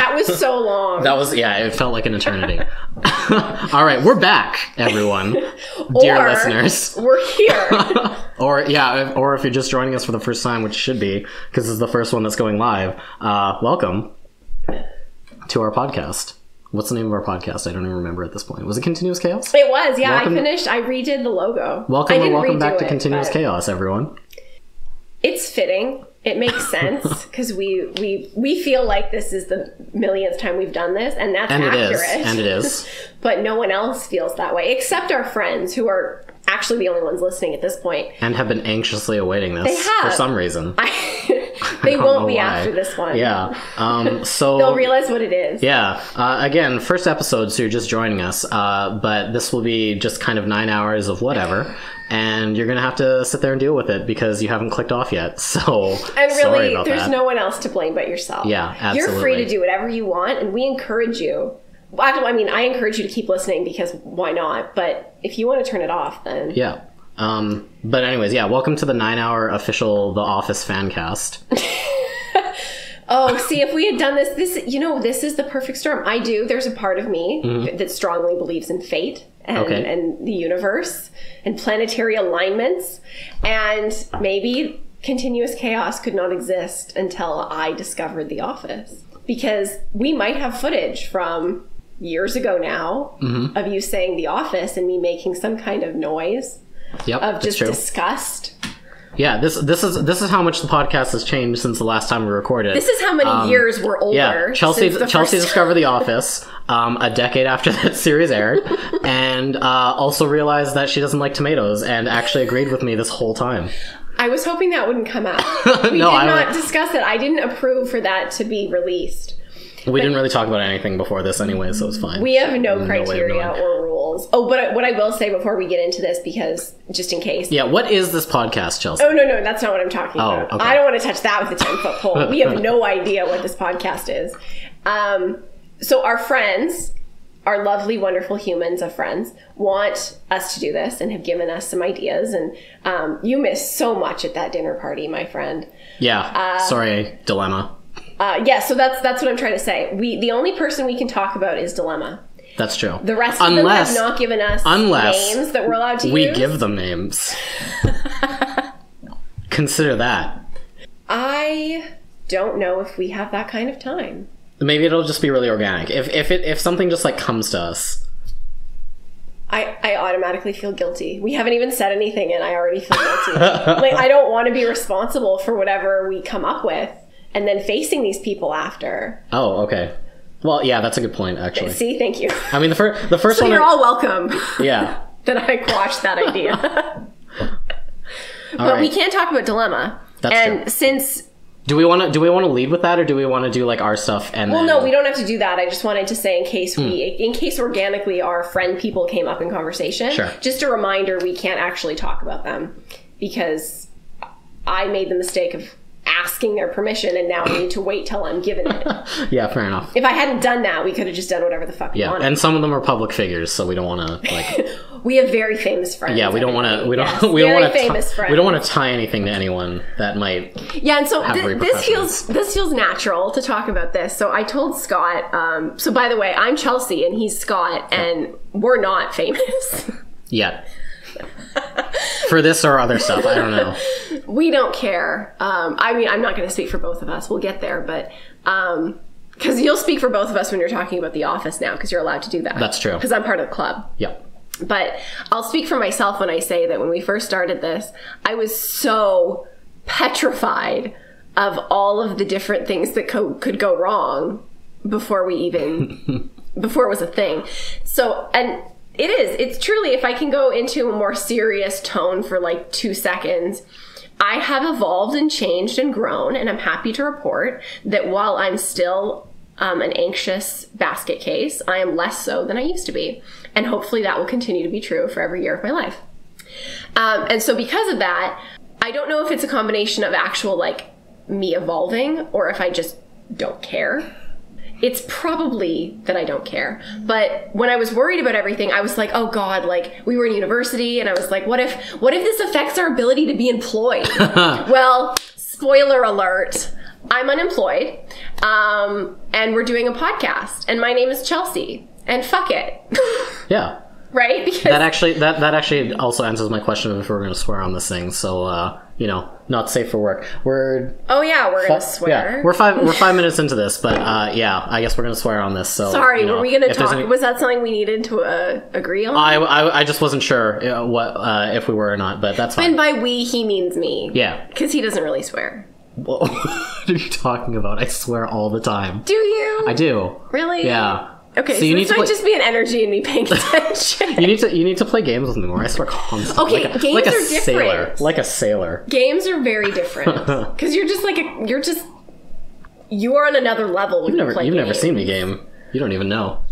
That was so long. It felt like an eternity. All right, we're back, everyone. Dear listeners. We're here. or if you're just joining us for the first time, which should be, because this is the first one that's going live, welcome to our podcast. What's the name of our podcast? I don't even remember at this point. Was it Continuous Chaos? It was, yeah. I redid the logo. Welcome back to Continuous Chaos, everyone. It's fitting. It makes sense because we feel like this is the millionth time we've done this, and that's accurate. And it is. But no one else feels that way, except our friends who are actually the only ones listening at this point. And have been anxiously awaiting this for some reason. They won't be after this one. Yeah. So they'll realize what it is. Yeah. Again, first episode, so you're just joining us. But this will be just kind of 9 hours of whatever. And you're going to have to sit there and deal with it because you haven't clicked off yet. So, and really, sorry about there's no one else to blame but yourself. Yeah, absolutely. You're free to do whatever you want, and we encourage you. Well, I mean, I encourage you to keep listening because why not? But if you want to turn it off, then... Yeah. But anyways, yeah, welcome to the 9-hour official The Office fan cast. Oh, see, if we had done this is the perfect storm. There's a part of me that strongly believes in fate and the universe and planetary alignments. And maybe Continuous Chaos could not exist until I discovered The Office. Because we might have footage from years ago now of you saying The Office and me making some kind of noise of just disgust. Yeah, this is how much the podcast has changed since the last time we recorded. This is how many years we're older. Yeah, Chelsea discovered The Office a decade after that series aired, and also realized that she doesn't like tomatoes, and actually agreed with me this whole time. I was hoping that wouldn't come out. We did not discuss it. I didn't approve for that to be released. We didn't really talk about anything before this anyway, so it's fine. We have no criteria or rules. Oh, but what I will say before we get into this, because just in case. Yeah, what is this podcast, Chelsea? Oh, no, that's not what I'm talking about. Okay. I don't want to touch that with a 10-foot pole. We have no idea what this podcast is. So our friends, our lovely, wonderful humans of friends, want us to do this and have given us some ideas. And you missed so much at that dinner party, my friend. Yeah, sorry, dilemma. So that's what I'm trying to say. The only person we can talk about is Dilemma. That's true. The rest of them have not given us names that we're allowed to use. We give them names. Consider that. I don't know if we have that kind of time. Maybe it'll just be really organic. If something just like comes to us. I automatically feel guilty. We haven't even said anything and I already feel guilty. Like, I don't want to be responsible for whatever we come up with. And then facing these people after. Oh, okay. Well, yeah, that's a good point, actually. See, thank you. I mean, the first so one... you're all welcome. Yeah. That I quashed that idea. But we can't talk about Dilemma. That's true. Since... Do we want to lead with that, or do we want to do like our stuff and Well, no, we don't have to do that. I just wanted to say in case organically our friend people came up in conversation. Sure. Just a reminder, we can't actually talk about them because I made the mistake of asking their permission, and now I need to wait till I'm given it. Yeah, fair enough. If I hadn't done that, we could have just done whatever the fuck we wanted. And some of them are public figures, so we don't want to like. We have very famous friends. Yeah, we don't want to. We don't want to tie anything to anyone that might. Yeah, and so this feels natural to talk about this. So I told Scott. So by the way, I'm Chelsea and he's Scott, and we're not famous yet. For this or other stuff, I don't know. We don't care. I mean, I'm not going to speak for both of us. We'll get there, but because you'll speak for both of us when you're talking about The Office now, because you're allowed to do that. That's true. Because I'm part of the club. Yep. But I'll speak for myself when I say that when we first started this, I was so petrified of all of the different things that could go wrong before it was a thing. So, and it's truly, if I can go into a more serious tone for like 2 seconds, I have evolved and changed and grown, and I'm happy to report that while I'm still an anxious basket case, I am less so than I used to be. And hopefully that will continue to be true for every year of my life. And so because of that, I don't know if it's a combination of actual like me evolving or if I just don't care. It's probably that I don't care. But when I was worried about everything, I was like, oh God, like we were in university and I was like, what if this affects our ability to be employed? Well, spoiler alert. I'm unemployed, and we're doing a podcast, and my name is Chelsea, and fuck it. Yeah. Right? Because That actually also answers my question of if we're going to swear on this thing. So, not safe for work. We're gonna swear. Yeah, we're 5 minutes into this, but I guess we're going to swear on this. So sorry, were we going to talk? Was that something we needed to agree on? I just wasn't sure what if we were or not, but that's fine. And by we, he means me. Yeah, because he doesn't really swear. What are you talking about? I swear all the time. Do you? I do. Really? Yeah. Okay, so this might just be an energy in me paying attention. you need to play games with me more. I swear constantly. Okay, games are different. Sailor, like a sailor. Games are very different because you're just you are on another level when You've never seen me game. You don't even know.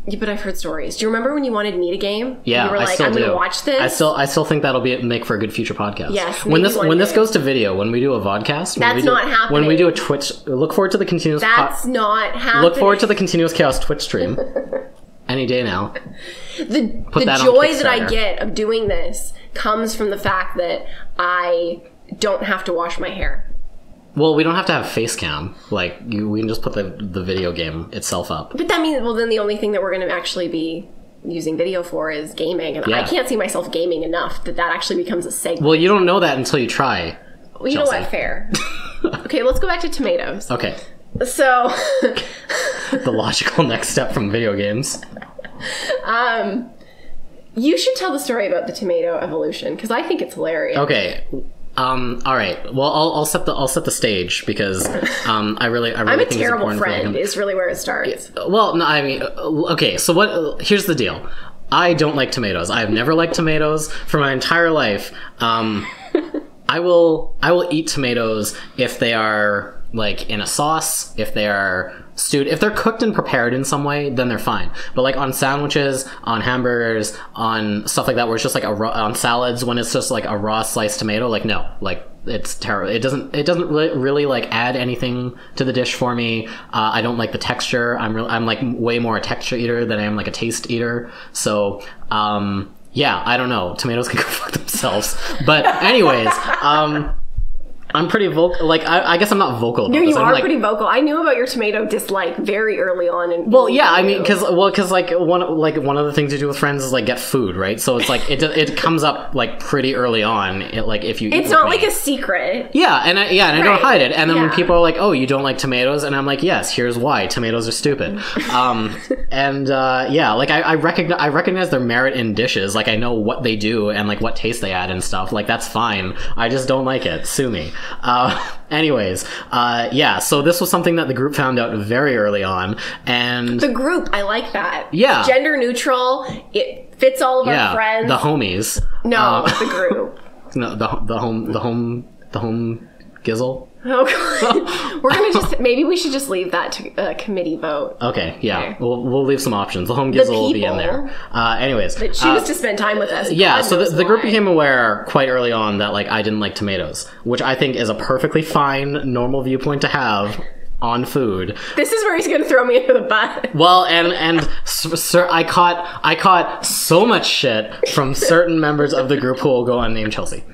Yeah, but I've heard stories. Do you remember when you wanted me to game? Yeah, you were like, I still I'm do. going to watch this. I still think that'll make for a good future podcast. Yes. When this goes to video, when we do a vodcast, that's not happening. When we do a Twitch, look forward to the continuous. That's not happening. Look forward to the continuous chaos Twitch stream. Any day now. The joy that I get of doing this comes from the fact that I don't have to wash my hair. Well, we don't have to have face cam. Like, we can just put the video game itself up. But that means, well, then the only thing that we're going to actually be using video for is gaming. And I can't see myself gaming enough that actually becomes a segment. Well, you don't know that until you try. Well, you know what? Fair. Okay, let's go back to tomatoes. Okay. So... the logical next step from video games. You should tell the story about the tomato evolution, because I think it's hilarious. Okay. All right. Well, I'll set the stage because I really I'm a terrible friend. Is really where it starts. Well, no, I mean, okay. So here's the deal. I don't like tomatoes. I have never liked tomatoes for my entire life. I will eat tomatoes if they are like in a sauce, if they are stewed, if they're cooked and prepared in some way, then they're fine. But like on sandwiches, on hamburgers, on stuff like that, where it's just like on salads, when it's just like a raw sliced tomato, like no, like it's terrible. It doesn't really like add anything to the dish for me. I don't like the texture. I'm like way more a texture eater than I am like a taste eater. So yeah, I don't know. Tomatoes can go fuck themselves. But anyways, I'm pretty vocal. Like, I guess I'm not vocal about this. You are pretty vocal. I knew about your tomato dislike very early on. Well, yeah, I mean, because like one of the things you do with friends is like get food, right? So it's like it comes up like pretty early on. If you, it's not like a secret. Yeah, and I don't hide it. And then when people are like, "Oh, you don't like tomatoes," and I'm like, "Yes, here's why. Tomatoes are stupid." Yeah, like I recognize their merit in dishes. Like I know what they do and like what taste they add and stuff. Like that's fine. I just don't like it. Sue me. Anyways, yeah, so this was something that the group found out very early on, and the group, I like that. Yeah, gender neutral. It fits all of our friends. The homies. No, the group. No, the home gizzle. Oh God. We're gonna maybe we should just leave that to a committee vote. Okay, yeah, okay. We'll leave some options. The home gizzle will be in there. Anyways, that choose to spend time with us. Yeah, so the group became aware quite early on that like I didn't like tomatoes, which I think is a perfectly fine, normal viewpoint to have on food. This is where he's gonna throw me into the bus. Well, and sir, I caught so much shit from certain members of the group who will go unnamed Chelsea.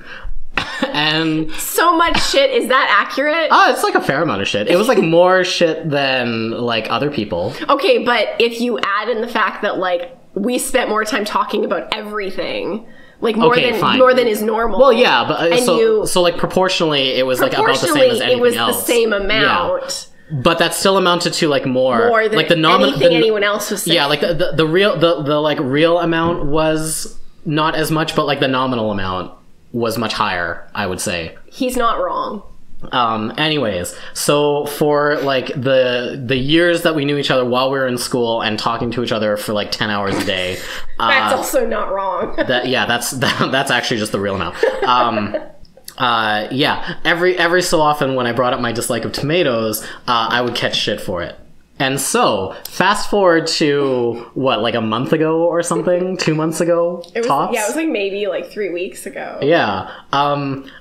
And so much shit, is that accurate? It's like a fair amount of shit. It was like more shit than like other people. Okay, but if you add in the fact that like we spent more time talking about everything, like more than is normal. Well, yeah, but so like proportionally it was like about the same as anything else. It was the same amount. Yeah. But that still amounted to like more than like the anything anyone else was saying. Yeah, like the real amount was not as much, but like the nominal amount was much higher, I would say. He's not wrong. Anyways, so for like the years that we knew each other while we were in school and talking to each other for like 10 hours a day. That's also not wrong. That's actually just the real amount. Yeah, every so often when I brought up my dislike of tomatoes, I would catch shit for it. And so, fast forward to, what, like a month ago or something? 2 months ago? Tops? Yeah, it was like maybe like 3 weeks ago. Yeah.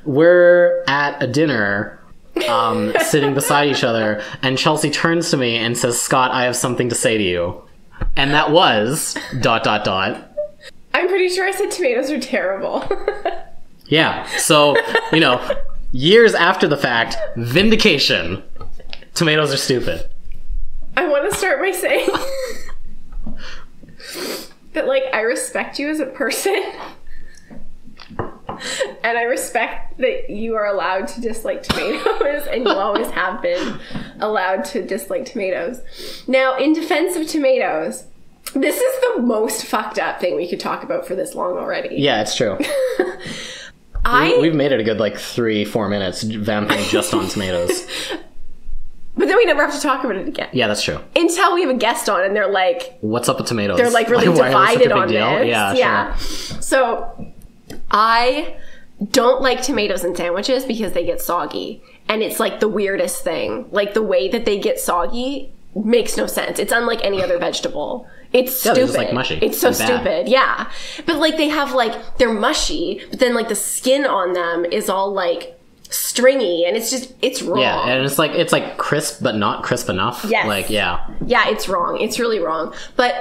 We're at a dinner, sitting beside each other, and Chelsea turns to me and says, "Scott, I have something to say to you." And that was... ... I'm pretty sure I said tomatoes are terrible. Yeah, so, years after the fact, vindication. Tomatoes are stupid. I want to start by saying that, like, I respect you as a person. And I respect that you are allowed to dislike tomatoes, and you always have been allowed to dislike tomatoes. Now, in defense of tomatoes, this is the most fucked up thing we could talk about for this long already. Yeah, it's true. We've made it a good, like, 3-4 minutes vamping just on tomatoes. But then we never have to talk about it again. Yeah, that's true. Until we have a guest on and they're like... What's up with tomatoes? They're, like, really divided on this. Yeah, sure. So, I don't like tomatoes in sandwiches because they get soggy. And it's, like, the weirdest thing. Like, the way that they get soggy makes no sense. It's unlike any other vegetable. It's stupid. They're just, like, mushy. It's so stupid. Yeah. But, like, they have, like, they're mushy, but then, like, the skin on them is all, like, stringy, and it's wrong. Yeah, and it's like crisp, but not crisp enough. Yes. Like, yeah. Yeah, it's wrong. It's really wrong. But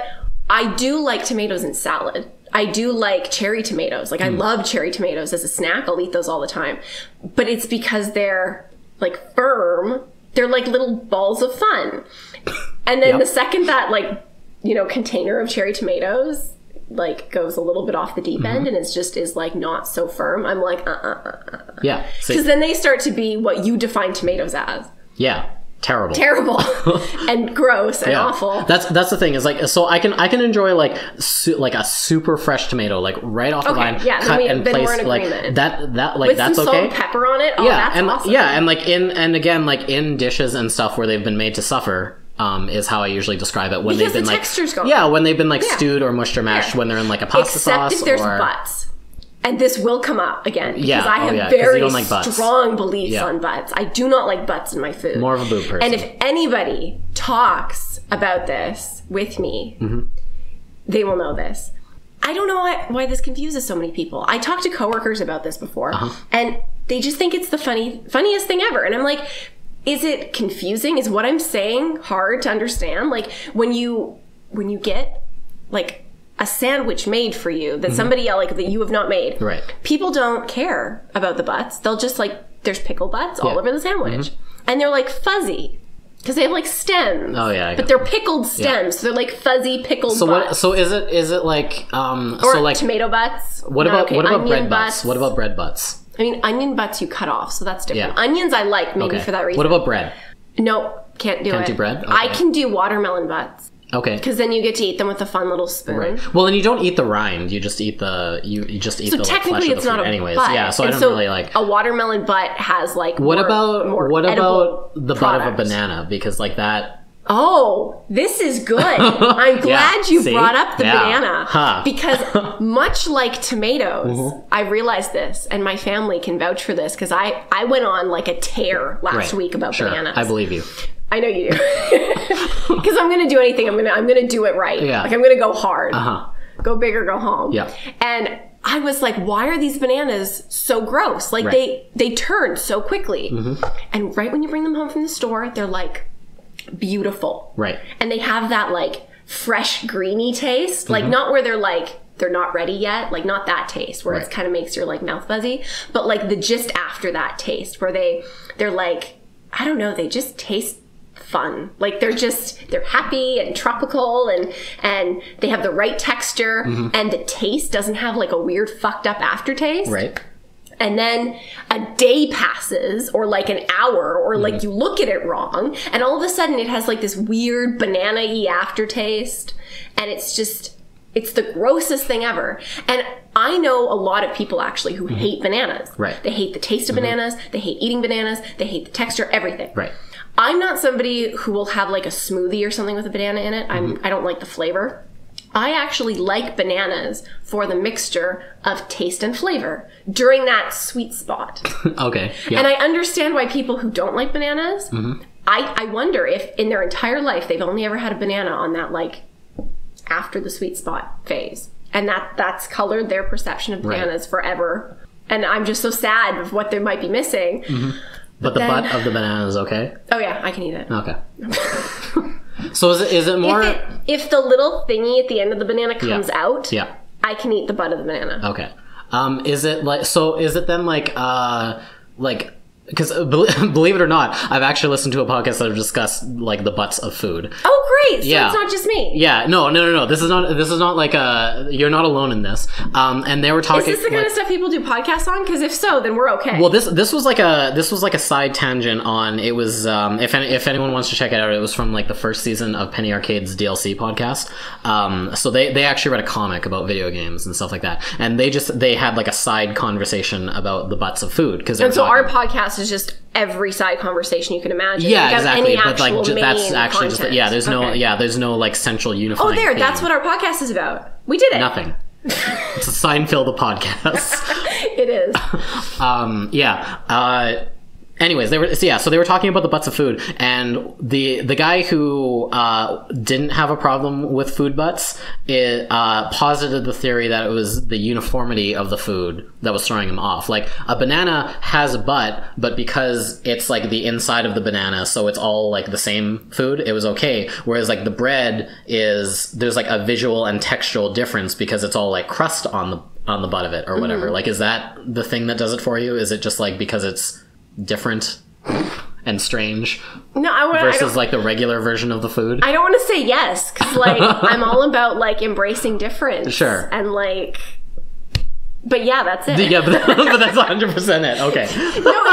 I do like tomatoes in salad. I do like cherry tomatoes. Like, I love cherry tomatoes as a snack. I'll eat those all the time. But it's because they're, like, firm. They're like little balls of fun. And then the second that, like, you know, container of cherry tomatoes, like, goes a little bit off the deep end and it's just is, like, not so firm, I'm like, Yeah. Because then they start to be what you define tomatoes as. Yeah. Terrible. And gross and awful. That's the thing, is, like, so I can enjoy, like, like a super fresh tomato, like, right off the vine, cut and place, we're in like, agreement. that like, with that's some okay. salt and pepper on it. Oh, Yeah, that's and awesome. yeah, and like again, like, in dishes and stuff where they've been made to suffer. Is how I usually describe it when because they've been, like, texture's gone. Yeah, when they've been, like, stewed or mushed or mashed, when they're in, like, a pasta sauce. Except if there's butts. And this will come up again. Because I have 'cause you very don't like butts. strong beliefs on butts. I do not like butts in my food. More of a boob person. And if anybody talks about this with me, they will know this. I don't know why this confuses so many people. I talked to coworkers about this before, and they just think it's the funniest thing ever. And I'm like, is it confusing? Is what I'm saying hard to understand? Like, when you get, like, a sandwich made for you that somebody else, like, that you have not made. Right. People don't care about the butts. They'll just, like, there's pickle butts all over the sandwich. And they're, like, fuzzy. Because they have, like, stems. Oh, yeah. But they're pickled stems. So they're, like, fuzzy pickled butts. So is it like, or so, like, tomato butts. what about bread butts? butts? What about bread butts? I mean, onion butts you cut off, so that's different. Yeah. Onions I like, maybe for that reason. What about bread? No, can't do it. Can't do bread? Okay. I can do watermelon butts. Okay. Because then you get to eat them with a fun little spoon. Right. Well, and you don't eat the rind. You just eat the the, like, technically flesh it's of the not fruit a anyways. butt. Yeah, so and I don't really like. A watermelon butt has, like, What about edible the butt of a banana? Because, like, that. Oh, this is good. I'm glad you brought up the banana. Huh. Because much like tomatoes, I realized this, and my family can vouch for this, because I went on, like, a tear last week about bananas. I believe you. I know you do. Because I'm going to do anything. I'm going to do it right. Yeah. Like, I'm going to go hard. Uh-huh. Go big or go home. Yeah. And I was like, why are these bananas so gross? Like, they turn so quickly. And right when you bring them home from the store, they're, like, beautiful. Right. And they have that, like, fresh greeny taste. Like, not where they're, like, they're not ready yet. Like, not that taste where it kind of makes your, like, mouth fuzzy. But, like, the just after that taste where they're like, I don't know, they just taste fun. Like, they're happy and tropical, and they have the right texture, and the taste doesn't have, like, a weird fucked up aftertaste. Right. And then a day passes, or, like, an hour, or, like, you look at it wrong, and all of a sudden it has, like, this weird banana-y aftertaste, and it's the grossest thing ever. And I know a lot of people, actually, who hate bananas. Right. They hate the taste of bananas, they hate eating bananas, they hate the texture, everything. Right. I'm not somebody who will have, like, a smoothie or something with a banana in it. I don't like the flavor. I actually like bananas for the mixture of taste and flavor during that sweet spot. Okay. Yeah. And I understand why people who don't like bananas, I wonder if in their entire life they've only ever had a banana on that, like, after the sweet spot phase. And that's colored their perception of bananas forever. And I'm just so sad of what they might be missing. But the butt of the banana is okay? Oh yeah, I can eat it. Okay. So is it more... If the little thingy at the end of the banana comes out, I can eat the butt of the banana. Okay. Is it then like because believe it or not, I've actually listened to a podcast that have discussed like the butts of food. Oh, great! So it's not just me. Yeah, no. This is not like you're not alone in this. And they were talking. Is this the kind of stuff people do podcasts on? Because if so, then we're okay. Well, this was like a side tangent on. It was if anyone wants to check it out, it was from like the first season of Penny Arcade's DLC podcast. So they actually read a comic about video games and stuff like that, and they had like a side conversation about the butts of food because. And so our podcast is just every side conversation you can imagine. Yeah, exactly. But like that's actually content. just there's no like central unifying. Oh, there. theme. That's what our podcast is about. We did it. Nothing. It's a Seinfeld the podcast. It is. Anyways, they were talking about the butts of food, and the guy who didn't have a problem with food butts posited the theory that it was the uniformity of the food that was throwing him off. Like, a banana has a butt, but because it's like the inside of the banana, so it's all like the same food, it was okay. Whereas like the bread there's like a visual and textural difference because it's all like crust on the butt of it or whatever. Like, is that the thing that does it for you? Is it just like because it's different and strange versus like the regular version of the food? I don't want to say yes because like I'm all about like embracing difference. Sure. And like, but yeah, that's it. Yeah, but that's 100% it. Okay. No,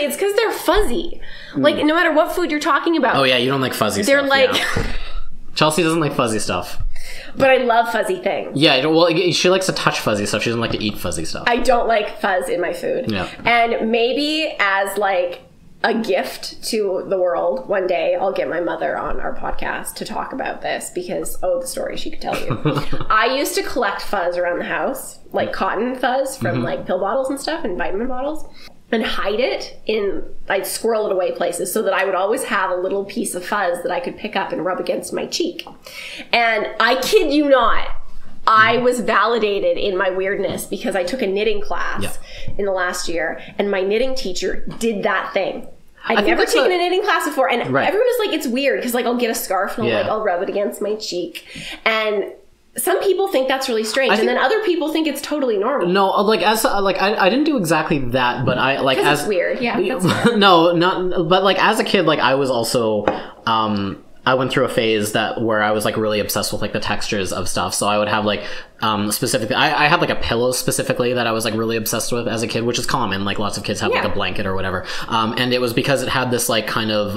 it's because they're fuzzy. Like, no matter what food you're talking about. Oh yeah, you don't like fuzzy stuff. They're like Chelsea doesn't like fuzzy stuff. But I love fuzzy things. Yeah, well, she likes to touch fuzzy stuff. She doesn't like to eat fuzzy stuff. I don't like fuzz in my food. Yeah. And maybe as like a gift to the world, one day I'll get my mother on our podcast to talk about this because, the story she could tell you. I used to collect fuzz around the house, like cotton fuzz from like pill bottles and stuff and vitamin bottles. And hide it I'd squirrel it away places so that I would always have a little piece of fuzz that I could pick up and rub against my cheek. And I kid you not, I was validated in my weirdness because I took a knitting class in the last year and my knitting teacher did that thing. I'd never taken a knitting class before and everyone is like, it's weird because like I'll get a scarf and I'll rub it against my cheek. And some people think that's really strange, and then other people think it's totally normal. No, like I didn't do exactly that, but I like as it's weird. Yeah, that's weird. No, not. But like as a kid, like I was also. I went through a phase where I was like really obsessed with like the textures of stuff. So I would have like specifically, I had like a pillow specifically that I was like really obsessed with as a kid, which is common. Like lots of kids have like a blanket or whatever. And it was because it had this like kind of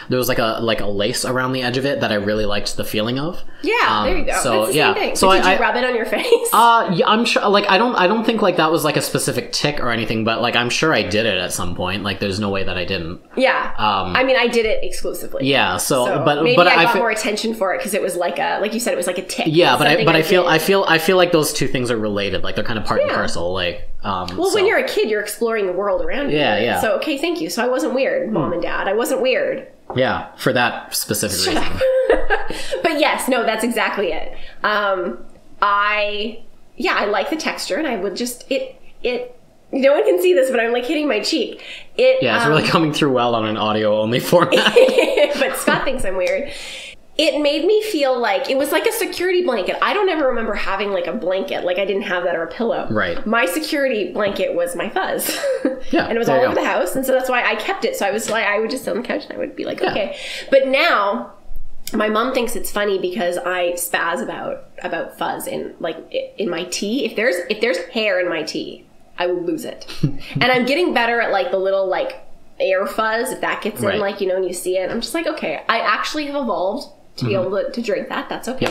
there was like a lace around the edge of it that I really liked the feeling of. Yeah, there you go. So it's the same thing. So did you rub it on your face? Yeah, I'm sure. Like I don't think like that was like a specific tick or anything, but like I'm sure I did it at some point. Like there's no way that I didn't. Yeah. I mean, I did it exclusively. Yeah. So but maybe but I got more attention for it because it was like you said, it was like a tick. Yeah, but I feel like those two things are related. Like they're kind of part and parcel. Like when you're a kid, you're exploring the world around you. Yeah. So okay, thank you. So I wasn't weird, Mom and Dad. I wasn't weird. Yeah, for that specific reason. But yes, no, that's exactly it. I like the texture, and I would just it. No one can see this, but I'm like hitting my cheek. It's really coming through well on an audio only format. But Scott thinks I'm weird. It made me feel like it was like a security blanket. I don't ever remember having like a blanket. Like I didn't have that or a pillow. Right. My security blanket was my fuzz. Yeah. And it was all over the house. And so that's why I kept it. So I was like, I would just sit on the couch and I would be like, okay. But now my mom thinks it's funny because I spaz about fuzz in my tea. If there's hair in my tea, I will lose it. And I'm getting better at like the little like air fuzz, if that gets in, like, and you see it. I'm just like, okay, I actually have evolved to be able to drink that. That's okay.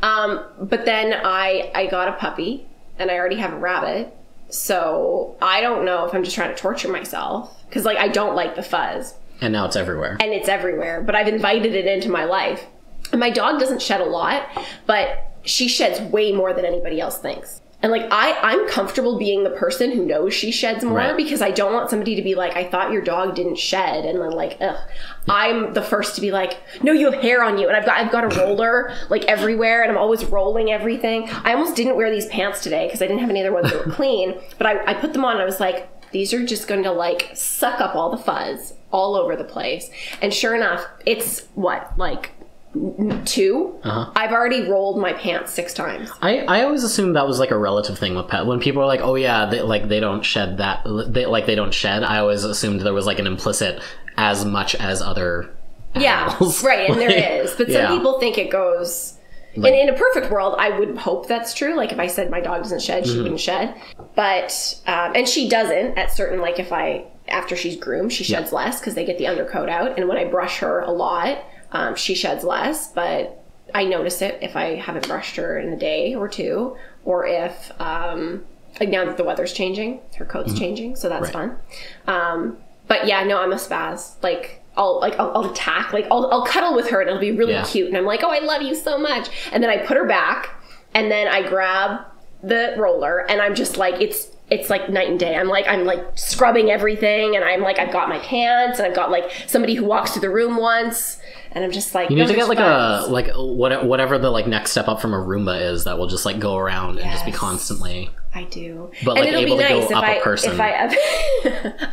Yeah. But then I got a puppy and I already have a rabbit. So I don't know if I'm just trying to torture myself because like I don't like the fuzz. And now it's everywhere. And it's everywhere. But I've invited it into my life. And my dog doesn't shed a lot, but she sheds way more than anybody else thinks. And like I'm comfortable being the person who knows she sheds more because I don't want somebody to be like, I thought your dog didn't shed, and then like, ugh. I'm the first to be like, no, you have hair on you, and I've got a roller like everywhere, and I'm always rolling everything. I almost didn't wear these pants today because I didn't have any other ones that were clean, but I put them on and I was like, these are just going to like suck up all the fuzz all over the place. And sure enough, it's 2, I've already rolled my pants 6 times. I always assumed that was like a relative thing with pet. When people are like, oh yeah, they don't shed that, they don't shed, I always assumed there was like an implicit as much as other animals. Yeah, right, and there is. But some people think it goes... Like, in a perfect world, I would hope that's true. Like, if I said my dog doesn't shed, she wouldn't shed. But, and she doesn't at certain, like, after she's groomed, she sheds less because they get the undercoat out. And when I brush her a lot, she sheds less. But I notice it if I haven't brushed her in a day or 2. Or if, like, now that the weather's changing, her coat's changing. So that's fun. But yeah, no, I'm a spaz. Like... I'll attack, like I'll cuddle with her and it'll be really cute and I'm like, oh, I love you so much, and then I put her back and then I grab the roller and I'm just like, it's like night and day. I'm like scrubbing everything and I'm like, I've got my pants and I've got like somebody who walks through the room once and I'm just like, you need to get like whatever the like next step up from a Roomba is that will just like go around and just be constantly. I do. But and like it'll able be nice to go up a person. If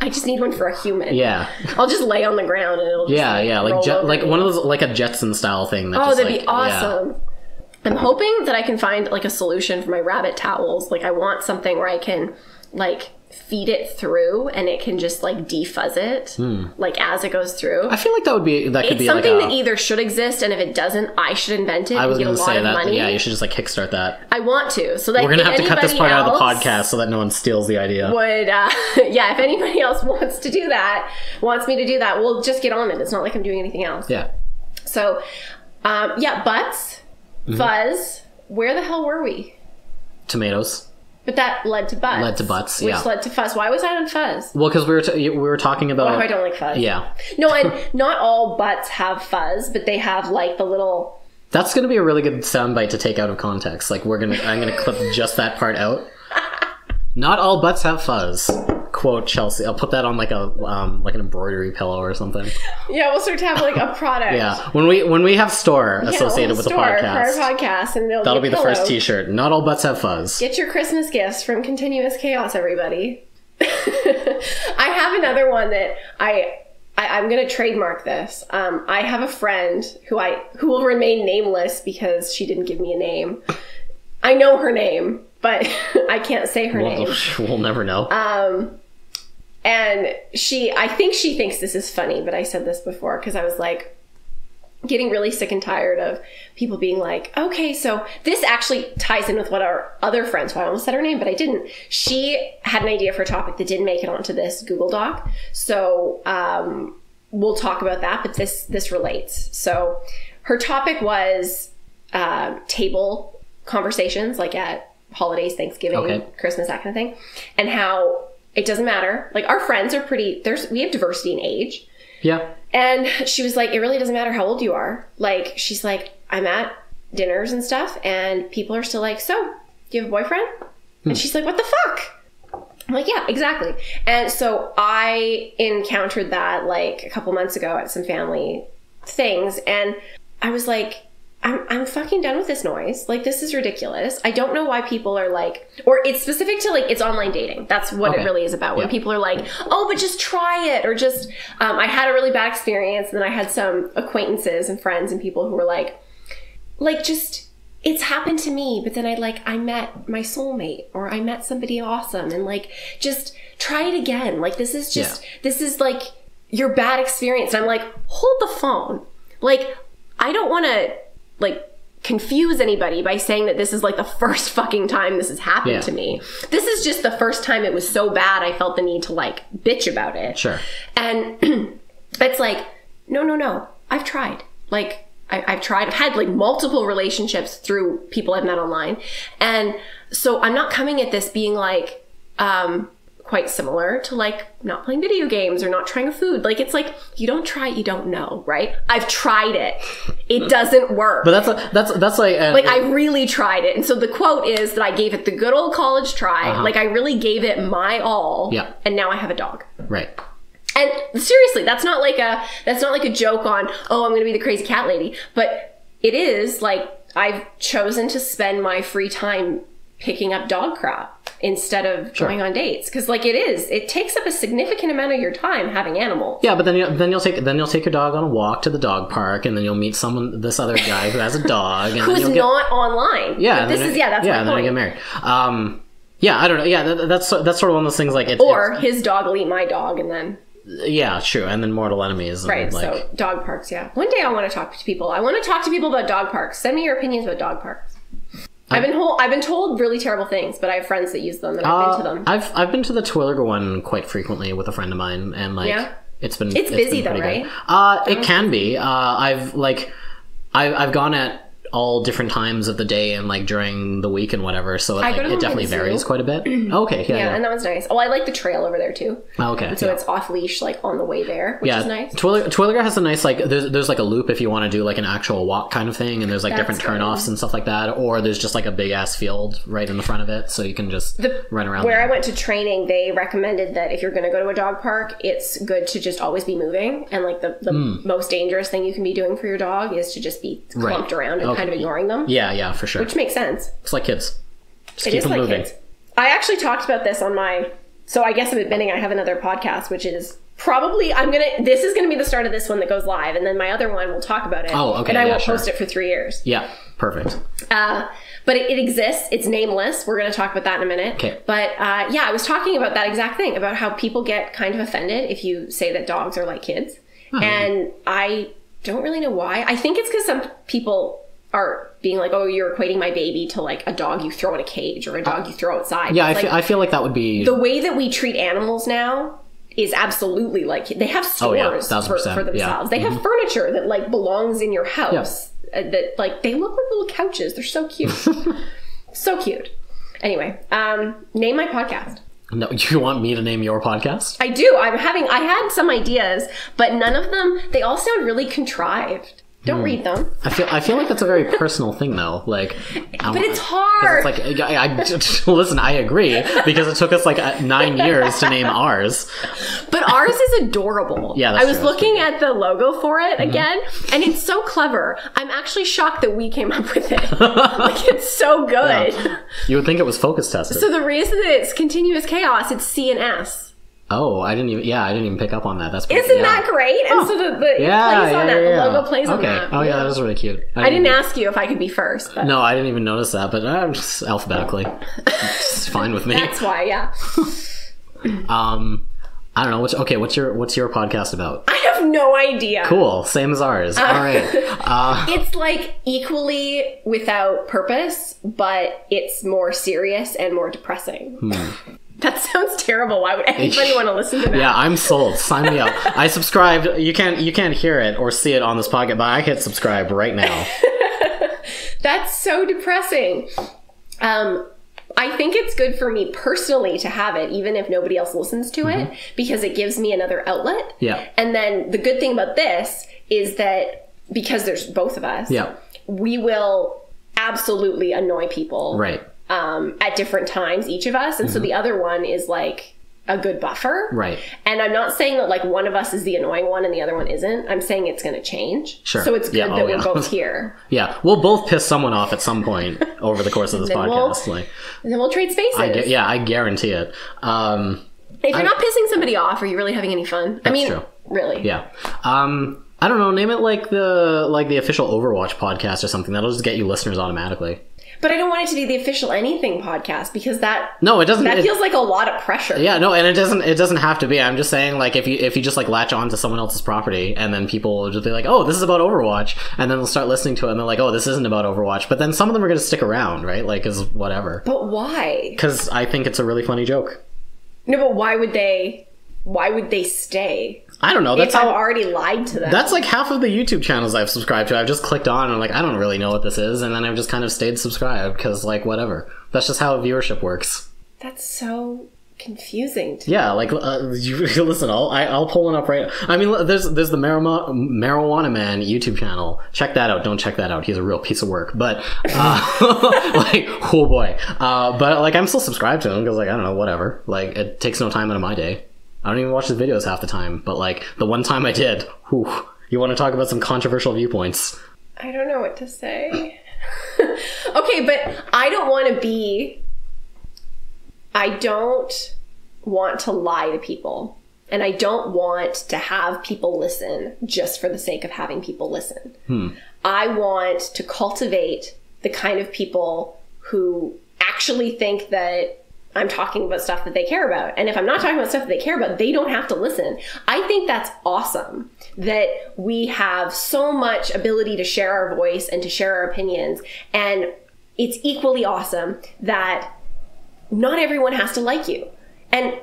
I just need one for a human. Yeah. I'll just lay on the ground and it'll just like one of those, like a Jetson style thing. That that'd be awesome. Yeah. I'm hoping that I can find like a solution for my rabbit towels. Like I want something where I can like feed it through and it can just like defuzz it like as it goes through. I feel like that could be it's something that either should exist, and if it doesn't, I should invent it. I was going to say that. Money. Yeah, you should just like kickstart that. I want to. So that we're going to have to cut this part out of the podcast so that no one steals the idea. Would if anybody else wants me to do that, we'll just get on it. It's not like I'm doing anything else. Yeah. So butts, Fuzz. Where the hell were we? Tomatoes. But that led to butts. Which led to Fuzz. Why was I on Fuzz? Well, because we were talking about... Why I don't like Fuzz. Yeah. No, and not all butts have fuzz, but they have like the little... That's going to be a really good soundbite to take out of context. Like I'm going to clip just that part out. Not all butts have fuzz. Quote Chelsea. I'll put that on like a like an embroidery pillow or something. Yeah, we'll start to have like a product. Yeah, when we have store associated with the podcast, for our podcast, and that'll be the first T-shirt. Not all butts have fuzz. Get your Christmas gifts from Continuous Chaos, everybody. I have another one that I'm going to trademark this. I have a friend who will remain nameless because she didn't give me a name. I know her name, but I can't say her name. We'll never know. And I think she thinks this is funny, but I said this before because I was like getting really sick and tired of people being like, okay, so this actually ties in with what our other friends, who I almost said her name, but I didn't. She had an idea for a topic that didn't make it onto this Google Doc. So we'll talk about that, but this relates. So her topic was table conversations, like at holidays, Thanksgiving, Christmas, that kind of thing, and how it doesn't matter. Like our friends are we have diversity in age. Yeah. And she was like, it really doesn't matter how old you are. Like, she's like, I'm at dinners and stuff and people are still like, so do you have a boyfriend? And she's like, what the fuck? I'm like, yeah, exactly. And so I encountered that like a couple months ago at some family things. And I was like, I'm fucking done with this noise. Like, this is ridiculous. I don't know why people are like, or it's specific to like, it's online dating. That's what it really is about. When people are like, oh, but just try it. Or just, I had a really bad experience. And then I had some acquaintances and friends and people who were like just, it's happened to me. But then I met my soulmate or I met somebody awesome and like, just try it again. Like, this is just, this is like your bad experience. And I'm like, hold the phone. Like, I don't want to like confuse anybody by saying that this is like the first fucking time this has happened to me. This is just the first time it was so bad I felt the need to like bitch about it. Sure. And it's like, no. I've tried. Like I've tried. I've had like multiple relationships through people I've met online. And so I'm not coming at this being like, quite similar to like not playing video games or not trying a food. Like, it's like, you don't try it, you don't know, right? I've tried it. It doesn't work. But that's like I really tried it. And so the quote is that I gave it the good old college try. Like, I really gave it my all. Yeah. And now I have a dog. Right. And seriously, that's not like a joke on, oh, I'm going to be the crazy cat lady. But it is like, I've chosen to spend my free time picking up dog crap. instead of going on dates. Because like it takes up a significant amount of your time having animals. Yeah, but then you'll take your dog on a walk to the dog park, and then you'll meet this other guy who has a dog, and who's not online. Yeah, but that's my point. And then you get married. Yeah, I don't know. Yeah, that's sort of one of those things like his dog will eat my dog, and then. Yeah, true. And then mortal enemies. And right, so dog parks, yeah. One day I want to talk to people. I want to talk to people about dog parks. Send me your opinions about dog parks. I've been told really terrible things, but I have friends that use them, and I've been to them. I've been to the Terwilliger one quite frequently with a friend of mine, and like it's busy though, right? It can be. I've gone at all different times of the day and like during the week and whatever, so it definitely varies quite a bit. Okay, yeah, and that was nice. Oh, I like the trail over there too. Okay, and so it's off leash like on the way there, which is nice. Terwilliger has a nice like there's like a loop if you want to do like an actual walk kind of thing, and there's like different turnoffs and stuff like that, or there's just like a big ass field right in the front of it, so you can just run around. Where I went to training, they recommended that if you're going to go to a dog park, it's good to just always be moving, and like the most dangerous thing you can be doing for your dog is to just be clumped around and kind of ignoring them. Yeah, for sure. Which makes sense. It's like kids. Just it keep is them like moving. kids. I actually talked about this on so I guess I'm admitting I have another podcast, which is probably, this is going to be the start of this one that goes live, and then my other one will talk about it. Oh, okay. And I won't post it for 3 years. Yeah, perfect. But it exists. It's nameless. We're going to talk about that in a minute. Okay. But I was talking about that exact thing, about how people get kind of offended if you say that dogs are like kids. Oh. And I don't really know why. I think it's because some people are being like, oh, you're equating my baby to like a dog you throw in a cage or a dog you throw outside. Yeah, I feel like that would be... The way that we treat animals now is absolutely like... They have stores for themselves. Yeah. They have furniture that like belongs in your house. Yeah. That like, they look like little couches. They're so cute. So cute. Anyway, name my podcast. No, you want me to name your podcast? I do. I had some ideas, but none of them, they all sound really contrived. Don't read them. I feel like that's a very personal thing, though. Like, but it's hard. It's like, listen, I agree, because it took us like 9 years to name ours. But ours is adorable. Yeah, I was looking at the logo for it again, and it's so clever. I'm actually shocked that we came up with it. Like, it's so good. Yeah. You would think it was focus tested. So the reason that it's continuous chaos, it's C and S. Oh, I didn't even pick up on that. That's Isn't that great? And so the plays on that. The logo plays on that. Oh, yeah, that was really cute. I didn't ask you if I could be first. But. No, I didn't even notice that, but just alphabetically. It's fine with me. That's why, yeah. I don't know. What's your podcast about? I have no idea. Cool. Same as ours. All right. It's like equally without purpose, but it's more serious and more depressing. That sounds terrible. Why would anybody want to listen to that? Yeah, I'm sold. Sign me up. I subscribed. You can't hear it or see it on this podcast, but I hit subscribe right now. That's so depressing. I think it's good for me personally to have it, even if nobody else listens to it, because it gives me another outlet. Yeah. And then the good thing about this is that because there's both of us, we will absolutely annoy people. Right. At different times, each of us. And so the other one is like a good buffer. Right. And I'm not saying that like one of us is the annoying one and the other one isn't. I'm saying it's going to change. Sure. So it's good that we're both here. Yeah. We'll both piss someone off at some point over the course of this podcast. And then we'll trade spaces. I guarantee it. If you're not pissing somebody off, are you really having any fun? That's true. Really. Yeah. I don't know. Name it like the official Overwatch podcast or something. That'll just get you listeners automatically. But I don't want it to be the official anything podcast because it doesn't. That feels like a lot of pressure. Yeah, no, and it doesn't have to be. I'm just saying, like, if you just like latch on to someone else's property, and then people will just be like, oh, this is about Overwatch, and then they'll start listening to it, and they're like, oh, this isn't about Overwatch. But then some of them are going to stick around, right? Like, is whatever. But why? Because I think it's a really funny joke. No, but why would they stay? I don't know. That's how I've already lied to them. That's like half of the YouTube channels I've subscribed to. I've just clicked on and I'm like, I don't really know what this is, and then I've just kind of stayed subscribed because, like, whatever. That's just how viewership works. That's so confusing to me. Yeah, like listen, I'll pull one up right. I mean, there's the Marijuana Man YouTube channel. Check that out. Don't check that out. He's a real piece of work. But like, oh boy. But like, I'm still subscribed to him because, like, I don't know, whatever. Like, it takes no time out of my day. I don't even watch his videos half the time, but like the one time I did, whew, you want to talk about some controversial viewpoints? I don't know what to say. Okay, but I don't want to be I don't want to lie to people. And I don't want to have people listen just for the sake of having people listen. I want to cultivate the kind of people who actually think that I'm talking about stuff that they care about. And if I'm not talking about stuff that they care about, they don't have to listen. I think that's awesome that we have so much ability to share our voice and to share our opinions. And it's equally awesome that not everyone has to like you. And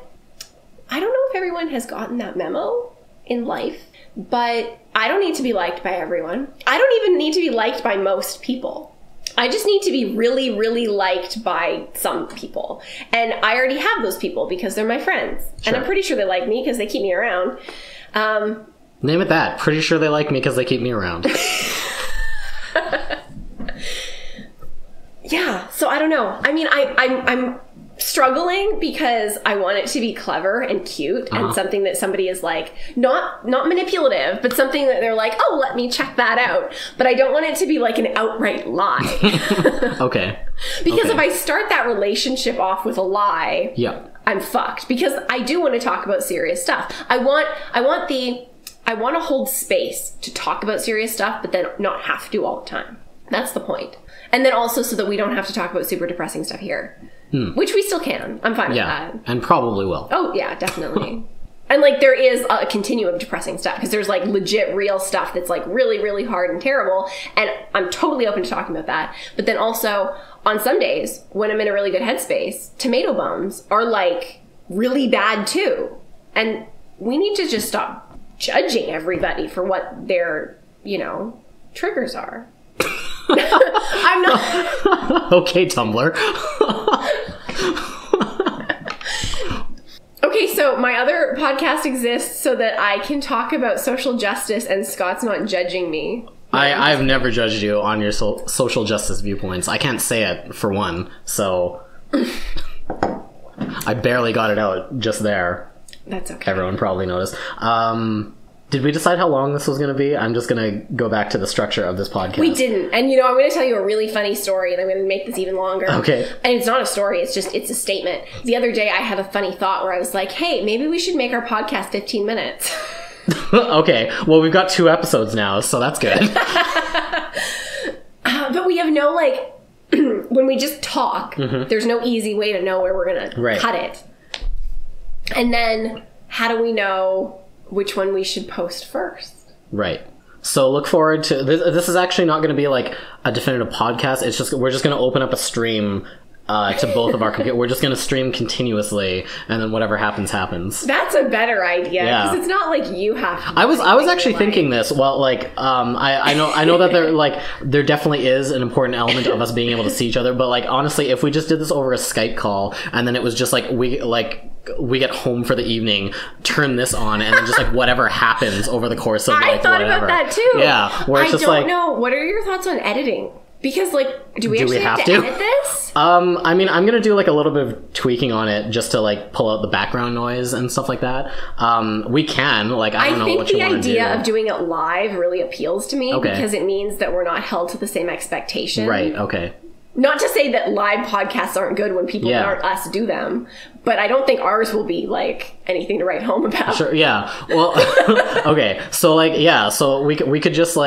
I don't know if everyone has gotten that memo in life, but I don't need to be liked by everyone. I don't even need to be liked by most people. I just need to be really, really liked by some people. And I already have those people because they're my friends. Sure. And I'm pretty sure they like me because they keep me around. Name it that. Pretty sure they like me because they keep me around. Yeah, so I don't know. I mean, I'm struggling because I want it to be clever and cute and something that somebody is like, not manipulative, but something that they're like, oh, let me check that out. But I don't want it to be like an outright lie. Okay. Because if I start that relationship off with a lie, I'm fucked. Because I do want to talk about serious stuff. I want to hold space to talk about serious stuff, but then not have to all the time. That's the point. And then also so that we don't have to talk about super depressing stuff here. Which we still can. I'm fine with that. And probably will. Oh, yeah, definitely. And, like, there is a continuum of depressing stuff. Because there's, like, legit real stuff that's, like, really, really hard and terrible. And I'm totally open to talking about that. But then also, on some days, when I'm in a really good headspace, tomato bums are, like, really bad, too. And we need to just stop judging everybody for what their, triggers are. I'm not. Okay, Tumblr. Okay, so my other podcast exists so that I can talk about social justice and Scott's not judging me. I've never judged you on your social justice viewpoints. I can't say it, for one, so I barely got it out just there. That's okay. Everyone probably noticed. Did we decide how long this was going to be? I'm just going to go back to the structure of this podcast. We didn't. And, I'm going to tell you a really funny story, and I'm going to make this even longer. Okay. And it's not a story. It's a statement. The other day, I had a funny thought where I was like, hey, maybe we should make our podcast 15 minutes. Okay. Well, we've got 2 episodes now, so that's good. But we have no, when we just talk, there's no easy way to know where we're going to cut it. And then, how do we know which one we should post first? Right. So look forward to this. This is actually not going to be like a definitive podcast. We're just going to open up a stream to both of our computers. We're just going to stream continuously, and then whatever happens, happens. That's a better idea, because it's not like you have to. I was actually thinking this. Well, I know that there definitely is an important element of us being able to see each other, but honestly, if we just did this over a Skype call, and then it was just we get home for the evening, turn this on, and then just whatever happens over the course of I thought whatever. About that too. Yeah, where it's I don't know. What are your thoughts on editing? Because, do we actually have to edit this? I mean, I'm going to do, a little bit of tweaking on it just to, pull out the background noise and stuff like that. We can, I don't know what you want to do. I think the idea of doing it live really appeals to me because it means that we're not held to the same expectation. Right, okay. Not to say that live podcasts aren't good when people aren't us do them, but I don't think ours will be, anything to write home about. Sure, yeah. Well, okay. So, so we could just,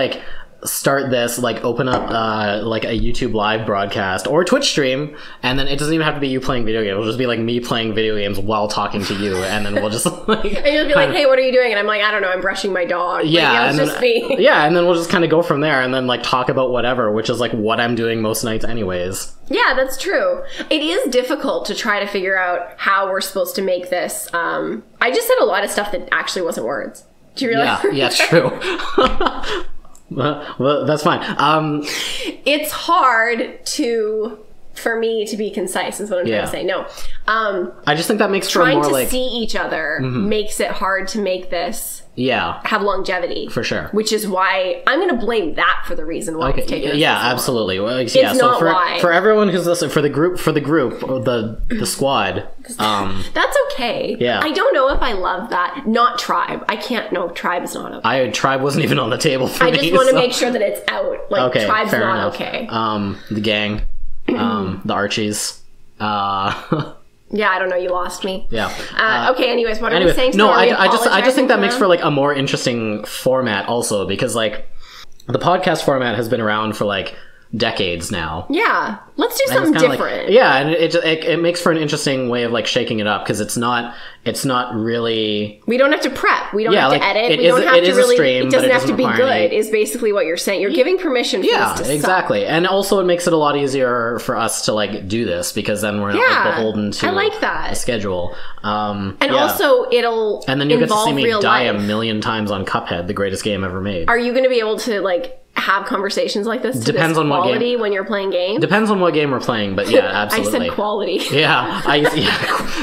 start this, open up a YouTube live broadcast or a Twitch stream, and then it doesn't even have to be you playing video games. It'll just be me playing video games while talking to you, and then we'll just and you'll be like, hey, what are you doing? And I'm like, I don't know, I'm brushing my dog. Yeah, it's just me. Yeah, and then we'll just kind of go from there, and then talk about whatever, which is what I'm doing most nights anyways. Yeah, that's true. It is difficult to try to figure out how we're supposed to make this. I just said a lot of stuff that actually wasn't words. Do you realize? Yeah, it's true. Well, that's fine. It's hard for me to be concise is what I'm trying to say. No. I just think that makes for more trying to see each other makes it hard to make this have longevity. For sure. Which is why I'm going to blame that for the reason why it's taken us so long. Absolutely. Well, it's not why. For everyone who's listening, for the group, the squad. That's okay. Yeah. I don't know if I love that. Not tribe. I can't. No, tribe is not okay. Tribe wasn't even on the table for me. I just want to make sure that it's out. Okay, tribe's not enough. Okay. The gang. The Archies. Yeah, I don't know. You lost me. Yeah. Okay. Anyways, what are we saying? No, I just think that makes for like a more interesting format also, because like the podcast format has been around for like decades now. Yeah, let's do something different. Like, yeah, and it makes for an interesting way of like shaking it up, because it's not really. We don't have to prep. We don't have to edit. It doesn't have to be good. Is basically what you're saying. You're giving permission for this to exactly. Suck. And also it makes it a lot easier for us to like do this, because then we're not like beholden to a schedule. Also it'll and then you get to see me die life. a million times on Cuphead, the greatest game ever made. Are you going to be able to like have conversations like this to Depends this on quality what game. When you're playing games? Depends on what game we're playing, but yeah, absolutely. I said quality. Yeah,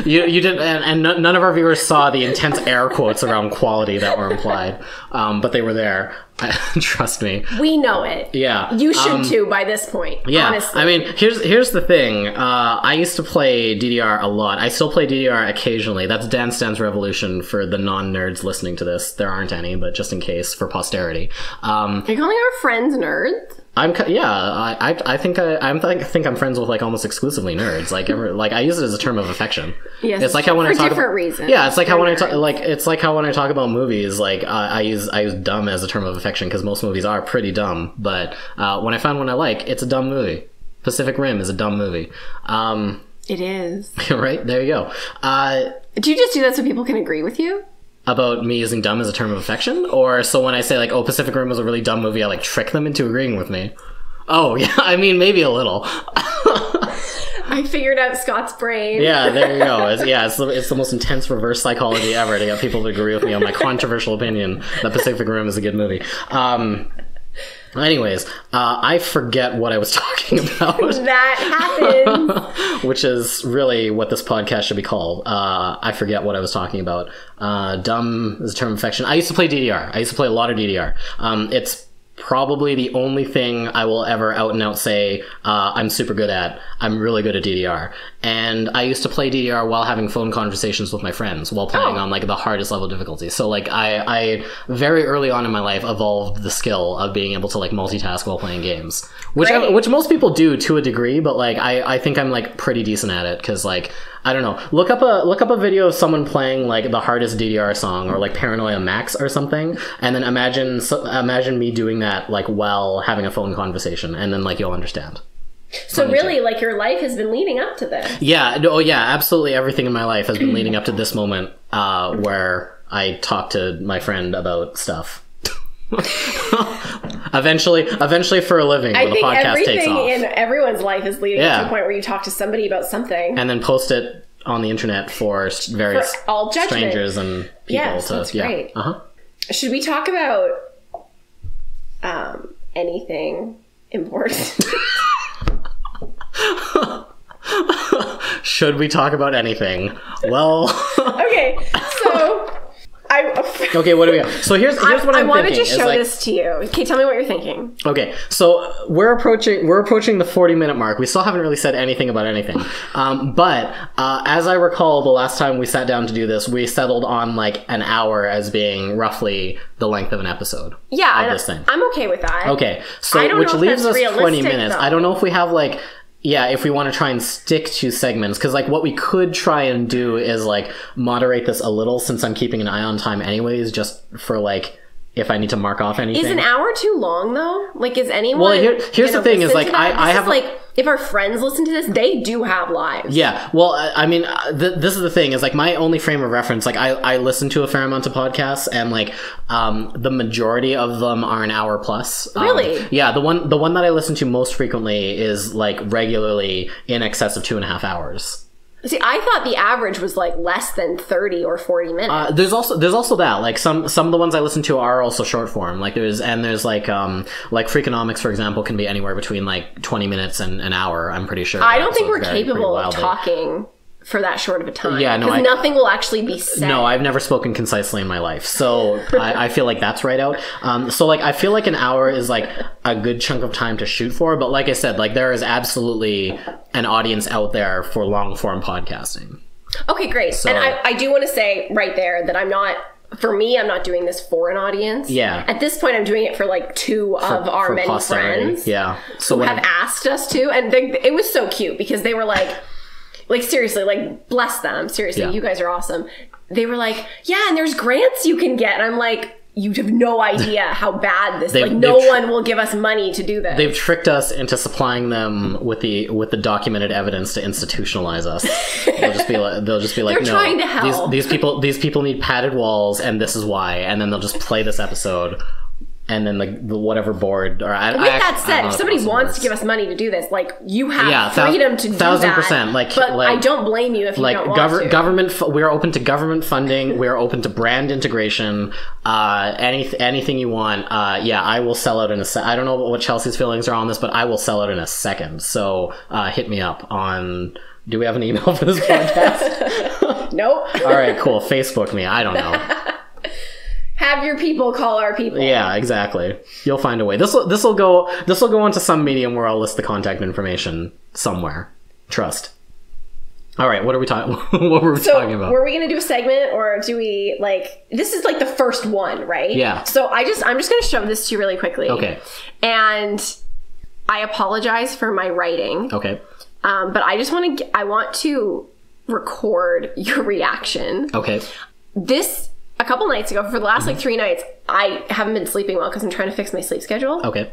you did, and none of our viewers saw the intense air quotes around quality that were implied, but they were there. Trust me. We know it. Yeah. You should too by this point. Yeah. Honestly. I mean, here's the thing. I used to play DDR a lot. I still play DDR occasionally. That's Dance Dance Revolution for the non-nerds listening to this. There aren't any, but just in case, for posterity. You're calling our friends nerds? I think I'm friends with like almost exclusively nerds. Like I use it as a term of affection. Yes, it's like how when I talk different reasons. Yeah, it's like how when I talk when I talk about movies, like I use dumb as a term of affection, because most movies are pretty dumb. But when I find one I like, it's a dumb movie. Pacific Rim is a dumb movie. It is. Right, there you go. Do you just do that so people can agree with you? About me using dumb as a term of affection? Or so when I say like, oh, Pacific Rim was a really dumb movie, I like trick them into agreeing with me? Oh, yeah, I mean, maybe a little. I figured out Scott's brain. Yeah, there you go. It's the most intense reverse psychology ever to get people to agree with me on my controversial opinion that Pacific Rim is a good movie. Anyways, I forget what I was talking about. That happens. Which is really what this podcast should be called. I forget what I was talking about. Dumb is a term of affection. I used to play DDR. I used to play a lot of DDR. It's probably the only thing I will ever out and out say I'm super good at. I'm really good at DDR. And I used to play DDR while having phone conversations with my friends while playing on like the hardest level difficulty. So like I very early on in my life evolved the skill of being able to like multitask while playing games, which most people do to a degree, but like I think I'm like pretty decent at it, because like I don't know, look up a video of someone playing like the hardest DDR song or like Paranoia Max or something, and then imagine me doing that like while having a phone conversation, and then like you'll understand. So really, like, your life has been leading up to this. Yeah. Oh, yeah. Absolutely. Everything in my life has been leading up to this moment where I talk to my friend about stuff. eventually, for a living, when the podcast takes off. Everything in everyone's life is leading up to a point where you talk to somebody about something, and then post it on the internet for various strangers and people. Yes, that's great. Should we talk about anything important? Should we talk about anything? Well, okay, so okay, what do we got? So here's what I'm thinking. I wanted to show this to you. Okay, tell me what you're thinking. Okay, so we're approaching the 40-minute mark. We still haven't really said anything about anything. But as I recall, the last time we sat down to do this, we settled on like an hour as being roughly the length of an episode. Yeah, of this thing. I'm okay with that. Okay, so which leaves us 20 minutes. Though. I don't know if we have like. Yeah, if we want to try and stick to segments, because like what we could try and do is like moderate this a little, since I'm keeping an eye on time anyways, just for like if I need to mark off anything. Is an hour too long though? Like, is anyone? Well, here's the thing: is like I have like if our friends listen to this, they do have lives. Yeah. Well, I mean, this is the thing: is like my only frame of reference. Like I listen to a fair amount of podcasts, and like the majority of them are an hour plus. Really? Yeah. The one that I listen to most frequently is like regularly in excess of 2.5 hours. See, I thought the average was like less than 30 or 40 minutes. There's also that, like some of the ones I listen to are also short form. Like there's like Freakonomics, for example, can be anywhere between like 20 minutes and an hour. I'm pretty sure. I don't think we're capable of talking for that short of a time. Yeah, no, because nothing will actually be said. No, I've never spoken concisely in my life, so I feel like that's right out. So like I feel like an hour is like a good chunk of time to shoot for, but like I said, like there is absolutely an audience out there for long form podcasting. Okay, great. So, and I do want to say right there that I'm not doing this for an audience. Yeah. At this point, I'm doing it for like two of our many posterity friends. Yeah. So who have asked us to, and it was so cute because they were like, like seriously, like bless them. Seriously, Yeah. you guys are awesome. They were like, yeah, and there's grants you can get. And I'm like, you have no idea how bad this. No one will give us money to do this. They've tricked us into supplying them with the documented evidence to institutionalize us. They'll just be like, They're no, trying to help. These people need padded walls, and this is why. And then they'll just play this episode. And then the whatever board or with that said, if somebody wants to give us money to do this, like you have freedom to do 1,000%. But I don't blame you if you don't want to. Government. We are open to government funding. We are open to brand integration. Anything you want. I will sell out in a second. I don't know what Chelsea's feelings are on this, but I will sell out in a second. So hit me up on. Do we have an email for this podcast? Nope. All right, cool. Facebook me. I don't know. Have your people call our people. Yeah, exactly. You'll find a way. This will go onto some medium where I'll list the contact information somewhere. Trust. All right, what are we talking? What were we talking about? Were we going to do a segment, or do we like? This is like the first one, right? Yeah. So I'm just going to show this to you really quickly. Okay. And I apologize for my writing. Okay. But I just want to record your reaction. Okay. A couple nights ago, for the last like 3 nights, I haven't been sleeping well because I'm trying to fix my sleep schedule. Okay.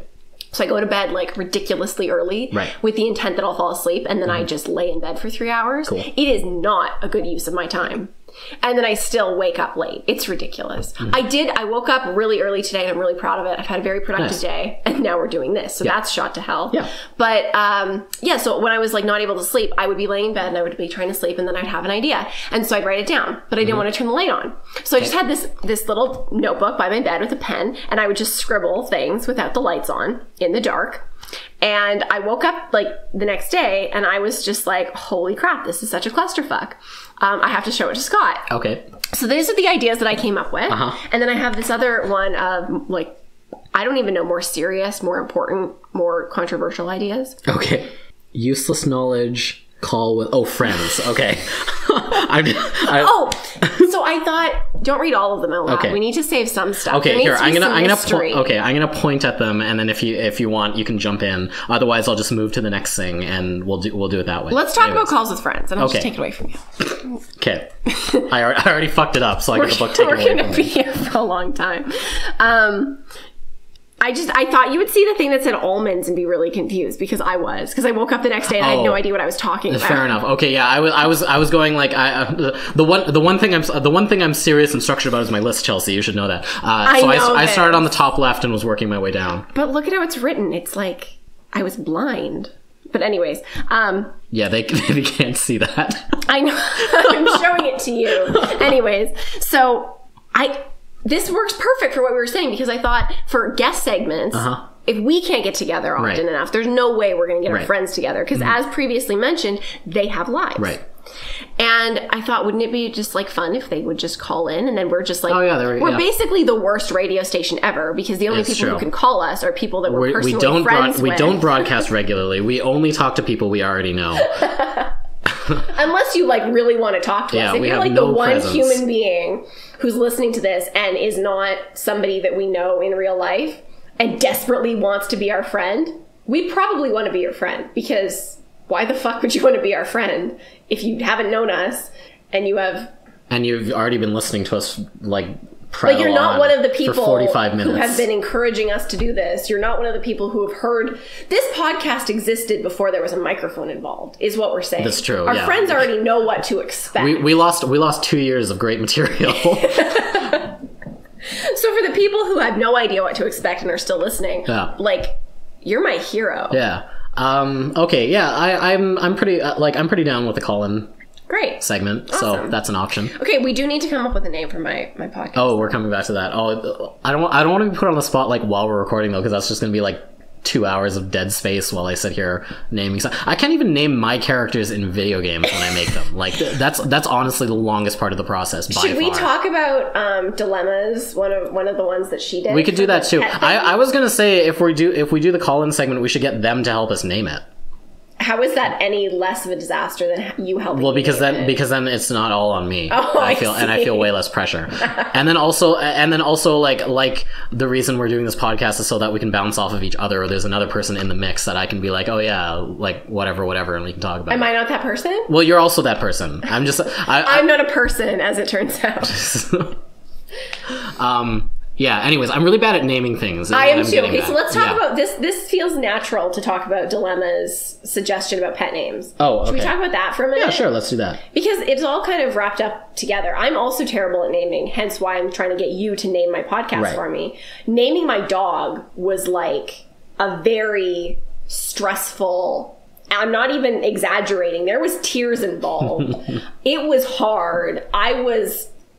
So I go to bed like ridiculously early, right, with the intent that I'll fall asleep, and then I just lay in bed for 3 hours. Cool. It is not a good use of my time. And then I still wake up late. It's ridiculous. I woke up really early today, and I'm really proud of it. I've had a very productive day, and now we're doing this. So that's shot to hell. Yeah. But so when I was like not able to sleep, I would be laying in bed and I would be trying to sleep, and then I'd have an idea. And so I'd write it down, but I didn't want to turn the light on. So I just had this little notebook by my bed with a pen, and I would just scribble things without the lights on in the dark. And I woke up like the next day, and I was just like, holy crap, this is such a clusterfuck. I have to show it to Scott. Okay. So these are the ideas that I came up with. And then I have this other one of like, I don't even know, more serious, more important, more controversial ideas. Okay. Useless knowledge, call with... Oh, friends. Okay. So I thought, don't read all of them out loud. Okay. We need to save some stuff. Okay, here I'm gonna point at them, and then if you want, you can jump in. Otherwise, I'll just move to the next thing, and we'll do it that way. Let's talk about calls with friends, and I'll just take it away from you. Okay. I already fucked it up, so I get the book taken away from me. We're gonna be here for a long time. I thought you would see the thing that said almonds and be really confused, because I woke up the next day and I had no idea what I was talking about. Fair enough. Okay, yeah, I was going like the one thing I'm serious and structured about is my list, Chelsea. You should know that. I started on the top left and was working my way down. But look at how it's written. It's like I was blind. But anyways, yeah, they can't see that. I know. I'm showing it to you. Anyways, so this works perfect for what we were saying, because I thought for guest segments, if we can't get together often enough, there's no way we're going to get our friends together, because as previously mentioned, they have lives. Right. And I thought, wouldn't it be just like fun if they would just call in, and then we're just like, we're basically the worst radio station ever, because the only people who can call us are people that we're personally friends with. We don't broadcast regularly. We only talk to people we already know. Unless you like really want to talk to us. If you're like the one human being who's listening to this and is not somebody that we know in real life and desperately wants to be our friend, we probably want to be your friend, because why the fuck would you want to be our friend if you haven't known us and you've already been listening to us like you're not one of the people for 45 minutes who have been encouraging us to do this. You're not one of the people who have heard this podcast existed before there was a microphone involved, is what we're saying. That's true. Our friends already know what to expect. We lost 2 years of great material. So for the people who have no idea what to expect and are still listening, like, you're my hero. Yeah. Okay. Yeah. I'm pretty down with the call-in. Great. Segment. Awesome. So that's an option. Okay, we do need to come up with a name for my podcast. Oh, we're coming back to that. Oh, I don't want to be put on the spot like while we're recording though, because that's just going to be like 2 hours of dead space while I sit here naming stuff. I can't even name my characters in video games when I make them. Like that's honestly the longest part of the process. Should we talk about dilemmas? One of the ones that she did. We could do that too. I was going to say if we do the call-in segment, we should get them to help us name it. How is that any less of a disaster than you helping? Well, because then it's not all on me. Oh, I feel way less pressure. and then also like the reason we're doing this podcast is so that we can bounce off of each other, or there's another person in the mix that I can be like, oh yeah, like whatever, and we can talk about. Am I not that person? Well, you're also that person. I'm just I'm not a person, as it turns out. Yeah, anyways, I'm really bad at naming things. I am too. Okay, so let's talk about this. This feels natural to talk about Dilemma's suggestion about pet names. Oh, okay. Should we talk about that for a minute? Yeah, sure, let's do that. Because it's all kind of wrapped up together. I'm also terrible at naming, hence why I'm trying to get you to name my podcast for me. Naming my dog was like a very stressful... I'm not even exaggerating. There was tears involved. It was hard.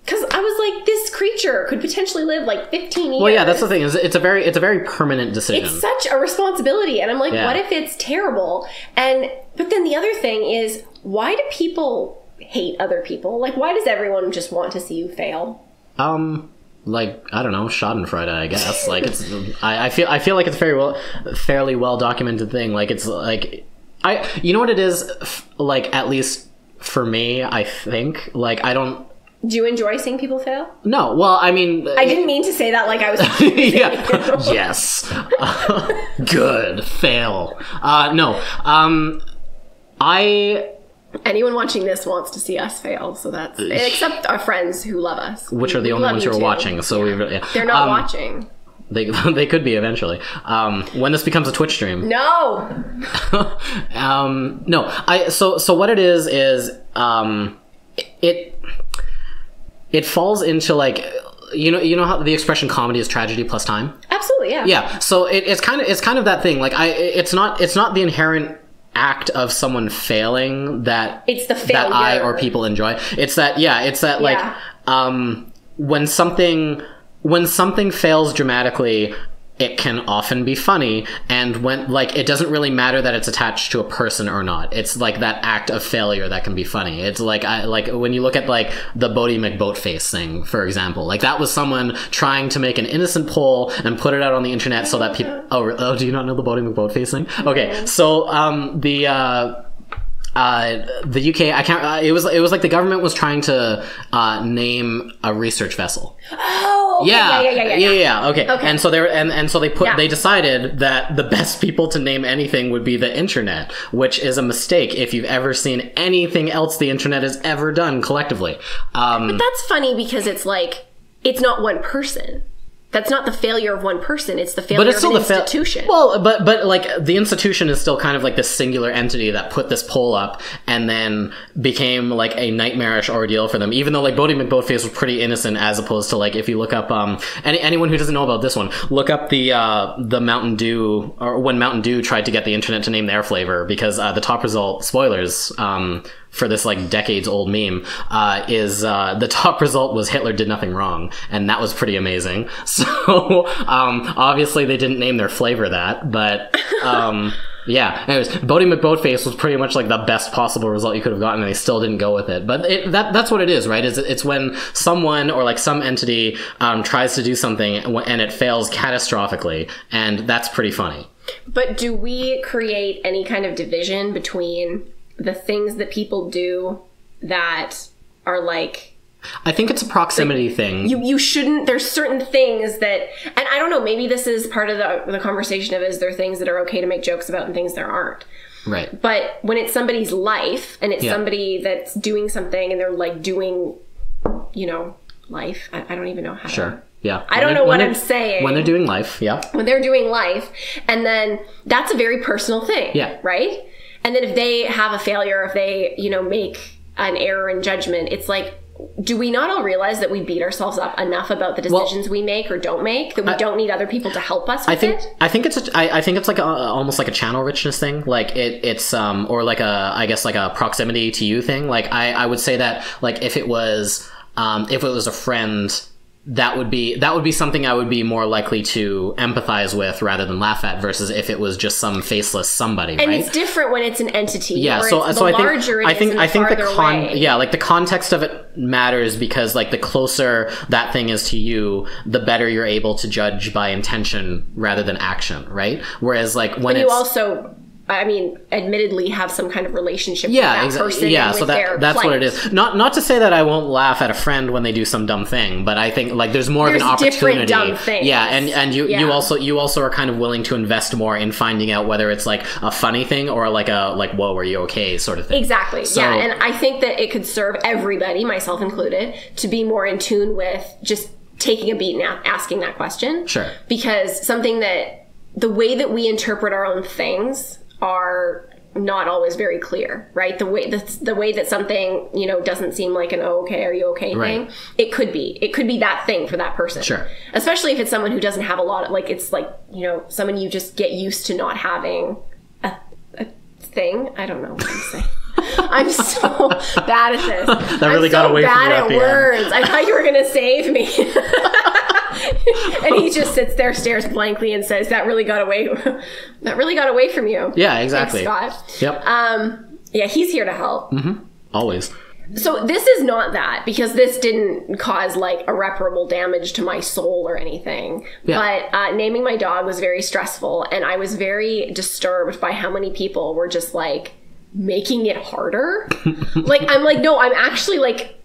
Because I was like, this creature could potentially live like 15 years. Well, yeah, that's the thing. Is it's a very permanent decision. It's such a responsibility, and I'm like, what if it's terrible? But then the other thing is, why do people hate other people? Like, why does everyone just want to see you fail? Like, I don't know, Schadenfreude, I guess. Like, it's I feel like it's a fairly well documented thing. Like, it's like you know what it is. Like, at least for me, I think like I don't. Do you enjoy seeing people fail? No. Well, I mean... I didn't mean to say that like I was... Yeah. Yes. Good. Fail. No. Anyone watching this wants to see us fail, so that's... Except our friends who love us. Which are the only ones who are watching, so yeah. They're not watching. They could be eventually. When this becomes a Twitch stream. No! No. So what it is it falls into like you know how the expression comedy is tragedy plus time? Absolutely, yeah. Yeah. So it's kind of that thing. Like it's not the inherent act of someone failing that it's the failure that I or people enjoy. It's that like when something fails dramatically, it can often be funny, and when like it doesn't really matter that it's attached to a person or not. It's like that act of failure that can be funny. It's like like when you look at like the Bodie McBoatface thing, for example, like that was someone trying to make an innocent poll and put it out on the internet so that people. Oh, do you not know the Bodie McBoatface thing? Okay, so the UK, I can't. It was like the government was trying to name a research vessel. Oh, okay. Yeah. Okay. And so they decided that the best people to name anything would be the internet, which is a mistake if you've ever seen anything else the internet has ever done collectively. But that's funny because it's like it's not one person. That's not the failure of one person. It's the failure of an institution. Well, but like the institution is still kind of like this singular entity that put this poll up and then became like a nightmarish ordeal for them. Even though like Bodie McBoatface was pretty innocent, as opposed to like if you look up anyone who doesn't know about this one, look up the Mountain Dew, or when Mountain Dew tried to get the internet to name their flavor, because the top result, spoilers, for this like decades old meme, is the top result was Hitler did nothing wrong, and that was pretty amazing. So obviously they didn't name their flavor that, but yeah. Anyways, Bodie McBoatface was pretty much like the best possible result you could have gotten, and they still didn't go with it. But that's what it is, right? It's when someone or like some entity tries to do something and it fails catastrophically, and that's pretty funny. But do we create any kind of division between the things that people do that are like... I think it's a proximity thing. You shouldn't... There's certain things that... And I don't know, maybe this is part of the conversation of is there things that are okay to make jokes about and things there aren't. Right. But when it's somebody's life and it's somebody that's doing something and they're like doing, life. I don't even know how to... Yeah. I don't know what I'm saying. When they're doing life, yeah. When they're doing life. And then that's a very personal thing. Yeah. Right? And then if they have a failure, if they, make an error in judgment, it's like, do we not all realize that we beat ourselves up enough about the decisions we make or don't make, that we don't need other people to help us with it? I think it's like almost like a channel richness thing. Like it's or like I guess like a proximity to you thing. Like I would say that like if it was a friend, that would be something I would be more likely to empathize with rather than laugh at, versus if it was just some faceless somebody. And right? It's different when it's an entity. Yeah, so I think the context of it matters, because like the closer that thing is to you, the better you're able to judge by intention rather than action, right? Whereas like when you also I mean, admittedly have some kind of relationship with that person. Yeah, and so with their that's plight. what it is. Not to say that I won't laugh at a friend when they do some dumb thing, but I think like there's more of an opportunity. Different dumb things. Yeah, and you also are kind of willing to invest more in finding out whether it's like a funny thing or like whoa, are you okay sort of thing. Exactly. So, yeah, and I think that it could serve everybody, myself included, to be more in tune with just taking a beat and asking that question. Sure. Because something that the way that we interpret our own things are not always very clear, right? The way that something, doesn't seem like an okay, are you okay thing. It could be that thing for that person. Sure. Especially if it's someone who doesn't have a lot of, like, it's like, someone you just get used to not having a thing. I don't know what I'm saying. I'm so bad at this. That really got away from you at the words. I thought you were going to save me. And he just sits there, stares blankly, and says, "That really got away. That really got away from you." Yeah, exactly. Thanks, Scott. Yep. Yeah, he's here to help. Mm-hmm. Always. So this is not that, because this didn't cause like irreparable damage to my soul or anything. Yeah. But naming my dog was very stressful, and I was very disturbed by how many people were just like making it harder. I'm like, no, I'm actually like,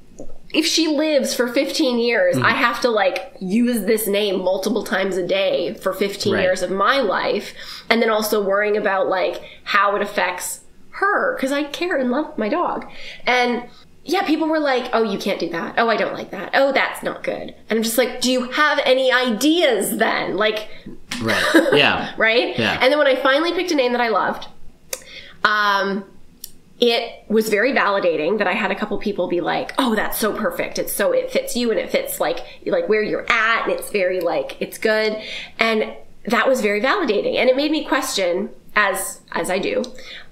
if she lives for 15 years, I have to like use this name multiple times a day for 15 years of my life. And then also worrying about like how it affects her, because I care and love my dog. And yeah, people were like, oh, you can't do that. Oh, I don't like that. Oh, that's not good. And I'm just like, do you have any ideas then? Like, right. Yeah. Right? Yeah. And then when I finally picked a name that I loved, it was very validating that I had a couple people be like, oh, that's so perfect. It fits you, and it fits like where you're at, and it's very like, it's good. And that was very validating. And it made me question, as I do,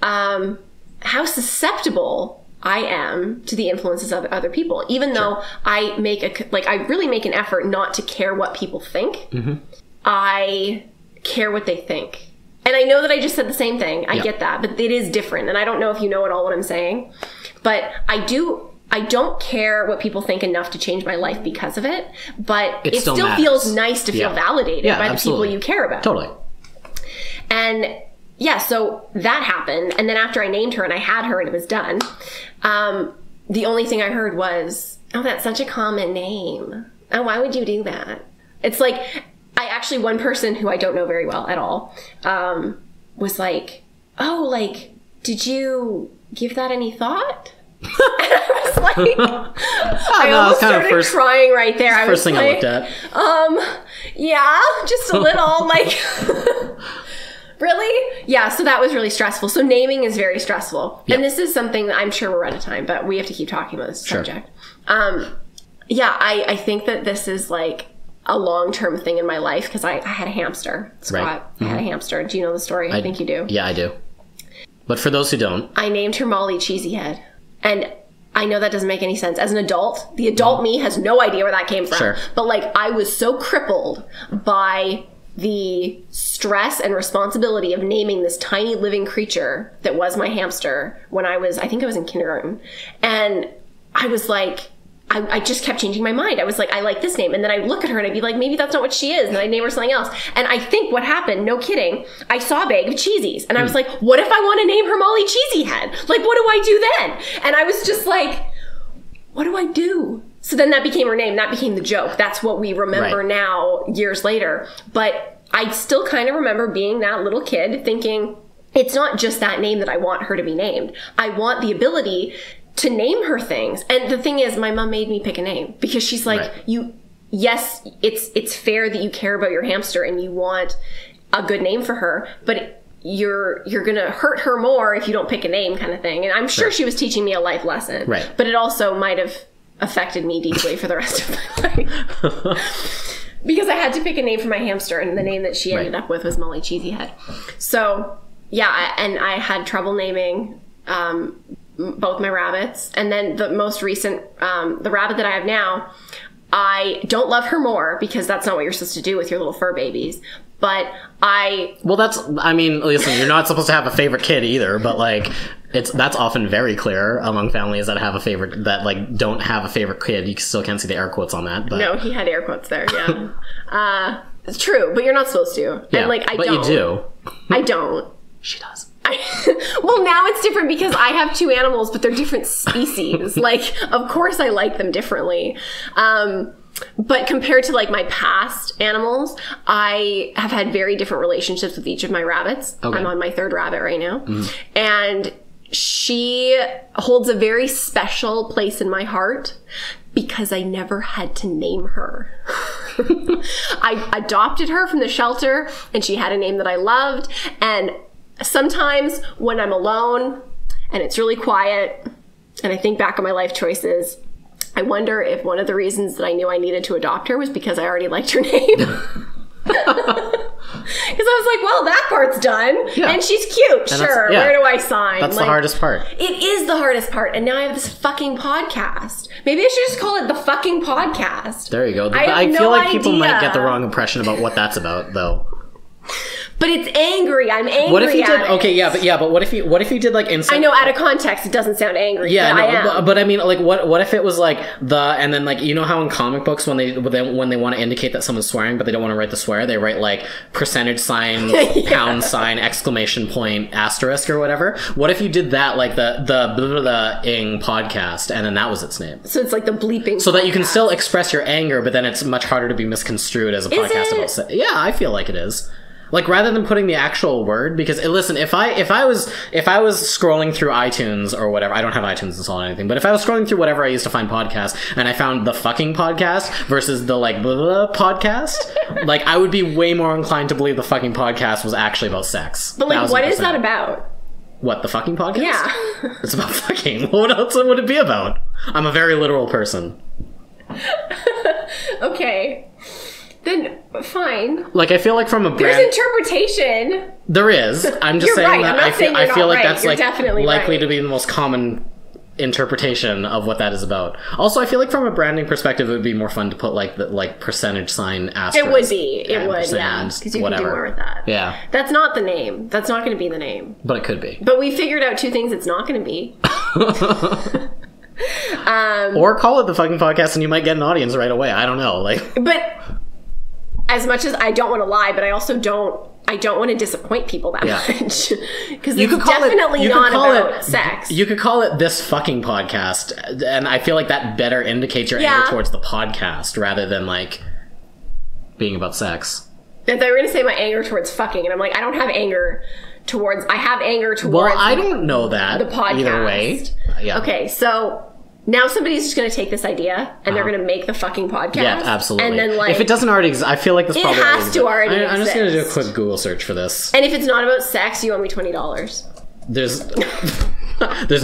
how susceptible I am to the influences of other people, even though I I really make an effort not to care what people think. Mm-hmm. I care what they think. And I know that I just said the same thing. I get that, but it is different. And I don't know if you know at all what I'm saying, but I don't care what people think enough to change my life because of it, but it still feels nice to feel validated by the people you care about. Totally. And yeah, so that happened. And then after I named her and I had her and it was done, the only thing I heard was, oh, that's such a common name. Oh, why would you do that? It's like, one person who I don't know very well at all, was like, oh, like, did you give that any thought? And I was like, I almost started crying right there. I was first thing I looked at. Yeah, just a little, like, really? Yeah, so that was really stressful. So naming is very stressful. Yep. And this is something that I'm sure we're out of time, but we have to keep talking about this subject. Yeah, I think that this is like a long-term thing in my life, because I had a hamster, Scott. Right. Mm-hmm. I had a hamster. Do you know the story? I think you do. Yeah, I do. But for those who don't, I named her Molly Cheesyhead. And I know that doesn't make any sense. As an adult, the adult me has no idea where that came from. Sure. But like, I was so crippled by the stress and responsibility of naming this tiny living creature that was my hamster when I think I was in kindergarten. And I was like, I just kept changing my mind. I was like, I like this name. And then I'd look at her and I'd be like, maybe that's not what she is. And I'd name her something else. And I think what happened, no kidding, I saw a bag of cheesies. And I was like, what if I want to name her Molly Cheesyhead? Like, what do I do then? And I was just like, what do I do? So then that became her name. That became the joke. That's what we remember now, years later. But I still kind of remember being that little kid thinking, it's not just that name that I want her to be named. I want the ability to name her things. And the thing is, my mom made me pick a name, because she's like, yes, it's fair that you care about your hamster and you want a good name for her, but you're gonna hurt her more if you don't pick a name, kind of thing. And I'm sure she was teaching me a life lesson, but it also might have affected me deeply for the rest of my life. Because I had to pick a name for my hamster, and the name that she ended up with was Molly Cheesyhead. So yeah, and I had trouble naming both my rabbits. And then the most recent, the rabbit that I have now, I don't love her more, because that's not what you're supposed to do with your little fur babies. But listen, you're not supposed to have a favorite kid either, but like, that's often very clear among families that have a favorite, that like don't have a favorite kid. You still can't see the air quotes on that. But. No, he had air quotes there, yeah. It's true, but you're not supposed to. Yeah, and like, but you do. I don't. She does. Well, now it's different because I have 2 animals, but they're different species. Like, of course I like them differently. But compared to like my past animals, I have had very different relationships with each of my rabbits. Okay. I'm on my 3rd rabbit right now. And she holds a very special place in my heart because I never had to name her. I adopted her from the shelter and she had a name that I loved. And sometimes when I'm alone and it's really quiet and I think back on my life choices, I wonder if one of the reasons that I knew I needed to adopt her was because I already liked her name. Because I was like, well, that part's done. Yeah. And she's cute. And sure. Yeah. Where do I sign? That's like, the hardest part. It is the hardest part. And now I have this fucking podcast. Maybe I should just call it the fucking podcast. There you go. I feel like people might get the wrong impression about what that's about, though. But it's angry. I'm angry. What if you did? Okay, but what if you did like instant? I know out of context it doesn't sound angry. Yeah, but no, I am. But I mean, like, what if it was like and then like, you know how in comic books when they want to indicate that someone's swearing, but they don't want to write the swear, they write like %, yeah. pound sign, exclamation point, asterisk or whatever. What if you did that like the blah, blah, blah, ing podcast, and then that was its name? So it's like the bleeping. So podcast. That you can still express your anger, but then it's much harder to be misconstrued as a podcast about. Yeah, I feel like it is. Like, rather than putting the actual word, because listen, if I was scrolling through iTunes or whatever, I don't have iTunes installed or anything, but if I was scrolling through whatever I used to find podcasts and I found the fucking podcast versus the like blah, blah, blah podcast, like I would be way more inclined to believe the fucking podcast was actually about sex. But like, 1000%. What is that about? What, the fucking podcast? Yeah. It's about fucking. What else would it be about? I'm a very literal person. Okay. Then fine. Like, I feel like from a brand... There's interpretation. There is. I'm just saying right. that I feel like right. that's you're like definitely likely right. to be the most common interpretation of what that is about. Also, I feel like from a branding perspective, it would be more fun to put like the %, asterisk. It would be. It would, yeah. Because you can do more with that. Yeah. That's not the name. That's not going to be the name. But it could be. But we figured out 2 things it's not going to be. Or call it the fucking podcast and you might get an audience right away. I don't know. But as much as I don't want to lie, but I also don't want to disappoint people that much. Because it's definitely not about sex. You could call it this fucking podcast, and I feel like that better indicates your anger towards the podcast rather than like being about sex. If they were going to say my anger towards fucking, and I'm like, I don't have anger towards. I have anger towards. Well, I don't know that. The podcast. Either way. Yeah. Okay, so. Now somebody's just going to take this idea and they're going to make the fucking podcast. Yeah, absolutely. And then, like, if it doesn't already exist, I feel like this probably has to already exist. I'm just going to do a quick Google search for this. And if it's not about sex, you owe me $20. There's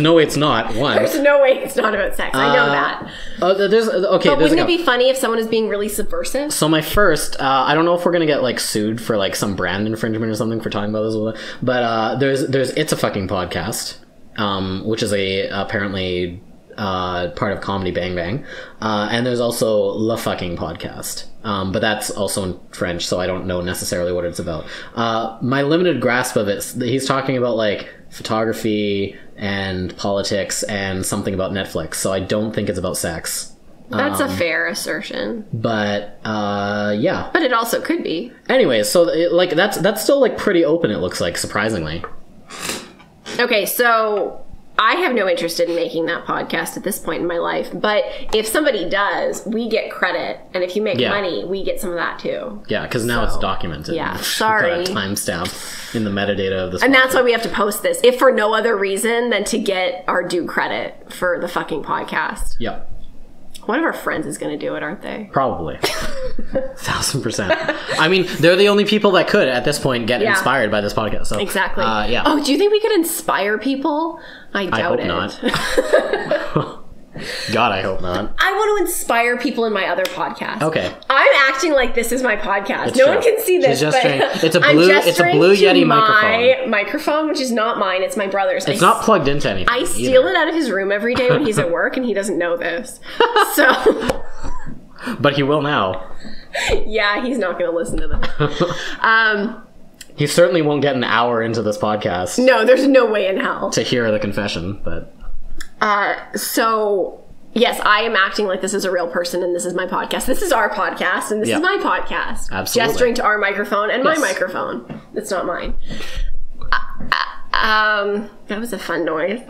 no way it's not. One. There's no way it's not about sex. I know that. But wouldn't it be funny if someone is being really subversive? So my first, I don't know if we're gonna get like sued for like some brand infringement or something for talking about this, but there's It's a Fucking Podcast, which is apparently part of Comedy Bang Bang, and there's also La Fucking Podcast, but that's also in French, so I don't know necessarily what it's about. My limited grasp of it, he's talking about like photography and politics and something about Netflix, so I don't think it's about sex. That's a fair assertion. But yeah, but it also could be. Anyway, so that's still like pretty open, it looks like, surprisingly. Okay, so I have no interest in making that podcast at this point in my life, but if somebody does, we get credit, and if you make money, we get some of that too. Yeah, because now it's documented. Yeah, sorry. We've got a timestamp in the metadata of this. And that's why we have to post this, if for no other reason than to get our due credit for the fucking podcast. Yep. One of our friends is going to do it, aren't they? Probably. 1000%. I mean, they're the only people that could, at this point, get inspired by this podcast. So, exactly. Yeah. Oh, do you think we could inspire people? I doubt it. Not. God, I hope not. I want to inspire people in my other podcast. Okay. I'm acting like this is my podcast. No one can see this, but it's a blue Yeti microphone. Microphone, which is not mine. It's my brother's. It's not plugged into anything. I steal it out of his room every day when he's at work, and he doesn't know this. So. But he will now. Yeah, he's not going to listen to this. He certainly won't get an hour into this podcast. No, there's no way in hell. To hear the confession, but... So, yes, I am acting like this is a real person and this is my podcast. This is our podcast and this is my podcast. Absolutely. Gesturing to our microphone and my microphone. It's not mine. That was a fun noise.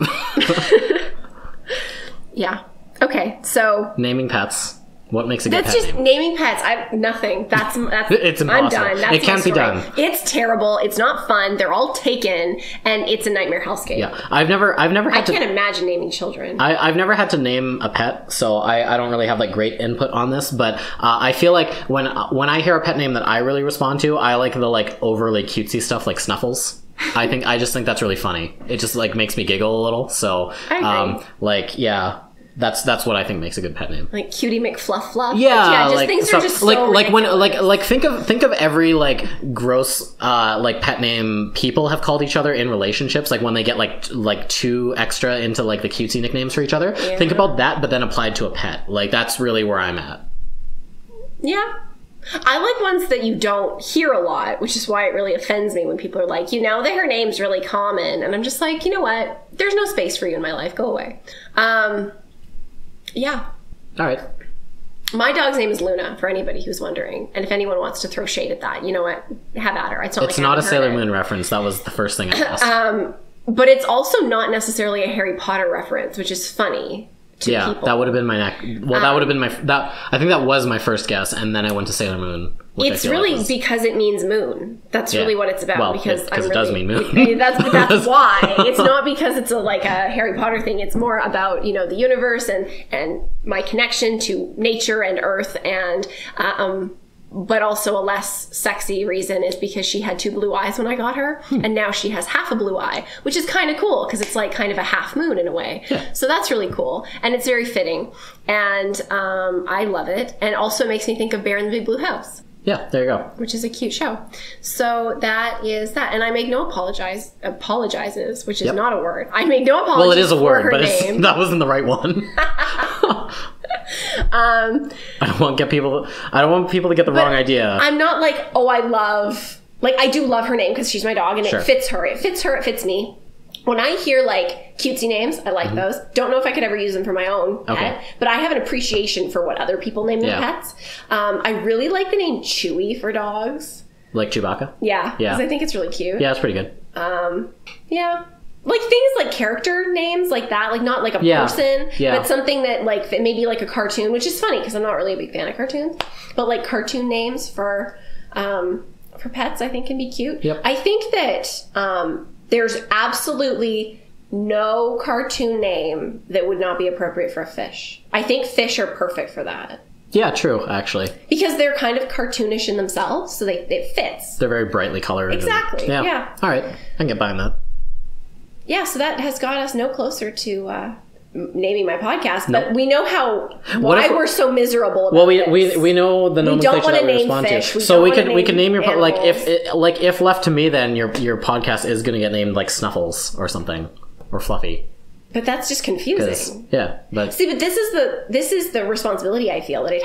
Yeah. Okay, so naming pets. What makes a good that's pet just name? naming pets. Nothing. That's It's impossible. I'm done. That's It can't my be story. done. It's terrible. It's not fun. They're all taken, and it's a nightmare hellscape. Yeah, I've never I had to. can't imagine naming children. I've never had to name a pet, so I don't really have like great input on this. But I feel like when I hear a pet name that I really respond to, I like the like overly cutesy stuff like Snuffles. I just think that's really funny. It just like makes me giggle a little. So I agree. like yeah. That's what I think makes a good pet name. Like Cutie McFluff Fluff. Yeah, just like things stuff, are just so like when ridiculous. like think of every like gross like pet name people have called each other in relationships. Like when they get like too extra into like the cutesy nicknames for each other. Yeah. Think about that, but then applied to a pet. Like that's really where I'm at. Yeah. I like ones that you don't hear a lot, which is why it really offends me when people are like, that her name's really common. And I'm just like, you know what? There's no space for you in my life. Go away. Yeah. All right. My dog's name is Luna, for anybody who's wondering. And if anyone wants to throw shade at that, you know what? Have at her. It's not, It's not a Sailor Moon reference. That was the first thing I asked. But it's also not necessarily a Harry Potter reference, which is funny to people. that would have been my neck. Well, that would have been I think that was my first guess, and then I went to Sailor Moon. It's really because it means moon. That's really what it's about. Well, because it does mean moon. That's why. It's not because it's like a Harry Potter thing. It's more about, the universe and my connection to nature and earth, and but also a less sexy reason is because she had 2 blue eyes when I got her, and now she has half a blue eye, which is kind of cool because it's like kind of a half moon in a way. Yeah. So that's really cool, and it's very fitting, and I love it, and also makes me think of Bear in the Big Blue House. Yeah, there you go. Which is a cute show. So that is that. And I make no apologizes, which is not a word. I make no apologies. Well, it is a word, but that wasn't the right one. I don't want people to get the wrong idea. I'm not like, I do love her name because she's my dog and it fits her. It fits me. When I hear like cutesy names, I like those. Don't know if I could ever use them for my own pet, but I have an appreciation for what other people name their pets. I really like the name Chewy for dogs. Like Chewbacca? Yeah. Because I think it's really cute. Yeah, it's pretty good. Yeah. Like things like character names like that, like not like a person, but something that like maybe like a cartoon, which is funny because I'm not really a big fan of cartoons, but like cartoon names for pets I think can be cute. Yep. I think that there's absolutely no cartoon name that would not be appropriate for a fish. I think fish are perfect for that. Yeah, true, actually. Because they're kind of cartoonish in themselves, so it fits. They're very brightly colored. Exactly, yeah. All right, I can get behind that. Yeah, so that has got us no closer to naming my podcast, but we know why we're so miserable about this. we know the nomenclature that we respond to. So we could name your like if left to me, then your podcast is going to get named like Snuffles or something, or Fluffy. But that's just confusing. Yeah, but see, but this is the responsibility I feel that it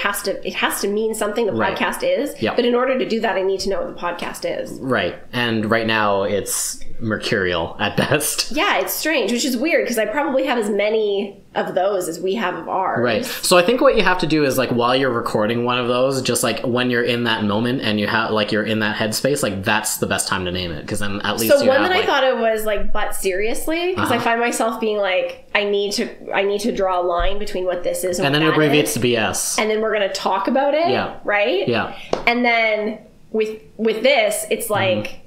has to mean something the podcast is. Yep. But in order to do that, I need to know what the podcast is. Right, and right now it's mercurial at best. Yeah, it's strange, which is weird because I probably have as many of those as we have of ours. Right. So I think what you have to do is like while you're recording one of those, just like when you're in that moment and you have like you're in that headspace, like that's the best time to name it because then at least so one that I thought of was like but seriously because I find myself being like I need to draw a line between what this is and then it abbreviates to BS and then we're gonna talk about it. Yeah. Right. Yeah. And then with this, it's like.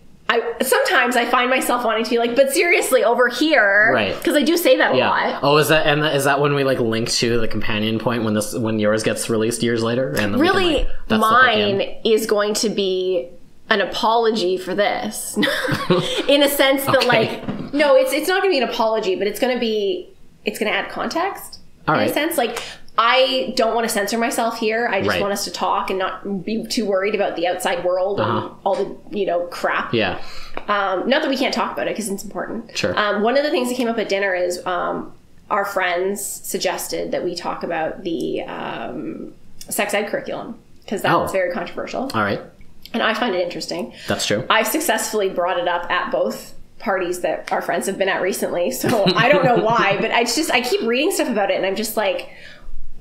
Sometimes I find myself wanting to be like, but seriously, over here, right? Because I do say that a lot. Oh, is that when we like link to the companion point when yours gets released years later? And really, mine is going to be an apology for this, in a sense that like, no, it's not going to be an apology, but it's going to add context. All right. In a sense, like. I don't want to censor myself here. I just want us to talk and not be too worried about the outside world and all the, crap. Yeah. Not that we can't talk about it because it's important. Sure. One of the things that came up at dinner is our friends suggested that we talk about the sex ed curriculum because that's very controversial. All right. And I find it interesting. That's true. I've successfully brought it up at both parties that our friends have been at recently. So I don't know why, but I keep reading stuff about it and I'm just like...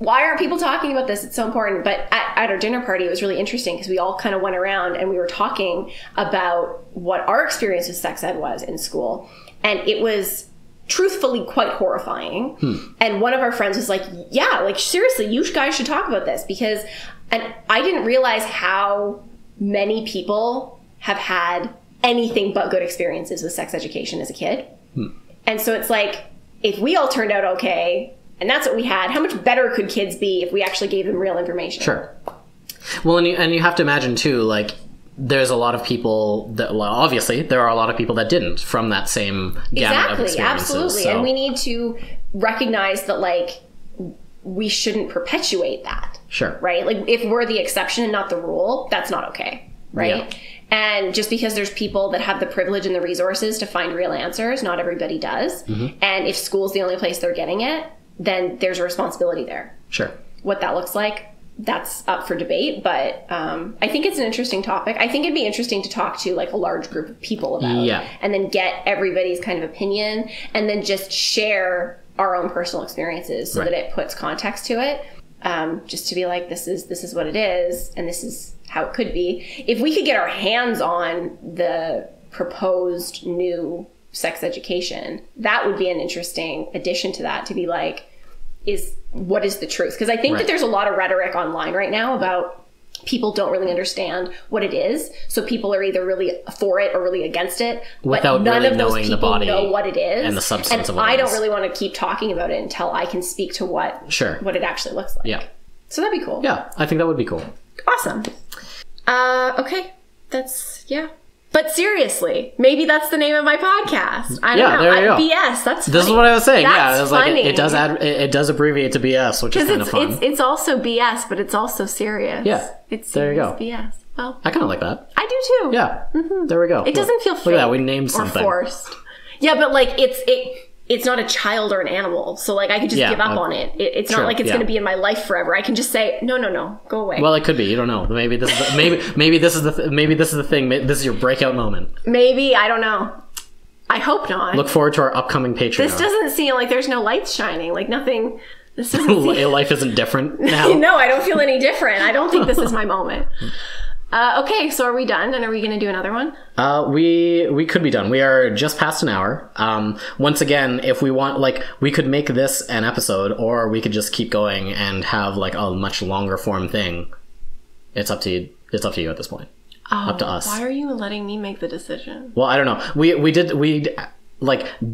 why aren't people talking about this? It's so important. But at our dinner party, it was really interesting because we all kind of went around and we were talking about what our experience with sex ed was in school. And it was truthfully quite horrifying. And one of our friends was like, yeah, like seriously, you guys should talk about this because, and I didn't realize how many people have had anything but good experiences with sex education as a kid. And so it's like, if we all turned out okay, and that's what we had, how much better could kids be if we actually gave them real information? Sure. Well, and you have to imagine too, like, there's a lot of people that, well, obviously, there are a lot of people that didn't from that same gamut of experiences. Absolutely. So. And we need to recognize that, like, we shouldn't perpetuate that. Sure. Right? Like, if we're the exception and not the rule, that's not okay. Right? Yeah. And just because there's people that have the privilege and the resources to find real answers, not everybody does. And if school's the only place they're getting it, then there's a responsibility there. Sure. What that looks like, that's up for debate. But I think it's an interesting topic. I think it'd be interesting to talk to like a large group of people about. Yeah. And then get everybody's kind of opinion and then just share our own personal experiences so Right. that it puts context to it. Just to be like, this is what it is, and this is how it could be. If we could get our hands on the proposed new sex education, that would be an interesting addition to that, to be like, what is the truth? Because I think that there's a lot of rhetoric online right now about people don't really understand what it is. So people are either really for it or really against it. Without but none really of those knowing people the body know what it is. and the substance of and what I it don't is. really want to keep talking about it until I can speak to what it actually looks like. Yeah. So that'd be cool. Yeah, I think that would be cool. Awesome. Okay. But seriously, maybe that's the name of my podcast. I don't know. There you go. BS. That's funny. This is what I was saying. That's it was like funny. it does abbreviate to BS, which is kind of fun. It's also BS, but it's also serious. Yeah. It's There you serious go. BS. Well, I kind of like that. I do too. Yeah. There we go. It doesn't feel fake. Look at that. We named or something. forced. Yeah, but like it's not a child or an animal, so like I could just give up on it. It's not like it's going to be in my life forever. I can just say no, go away. Well, it could be. You don't know. Maybe this is maybe this is the thing. This is your breakout moment. Maybe, I don't know. I hope not. Look forward to our upcoming Patreon. This doesn't seem like there's no lights shining. Like nothing. This doesn't seem... Life isn't different now. No, I don't feel any different. I don't think this is my moment. Okay, so are we done? And are we going to do another one? We could be done. We are just past an hour. Once again, if we want, like, we could make this an episode, or we could just keep going and have like a much longer form thing. It's up to you. It's up to you at this point. Up to us. Why are you letting me make the decision? Well, I don't know. We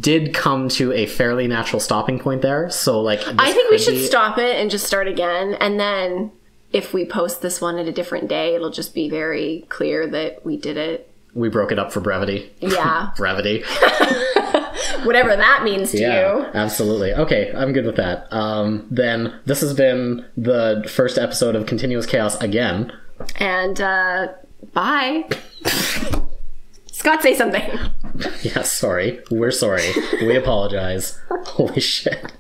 did come to a fairly natural stopping point there. So like, I think we should stop it and just start again, and then if we post this one at a different day, it'll just be very clear that we did it. We broke it up for brevity. Yeah. Brevity. Whatever that means to you. Absolutely. Okay, I'm good with that. Then this has been the first episode of Continuous Chaos again. And bye. Scott, say something. Yeah, sorry. We're sorry. We apologize. Holy shit.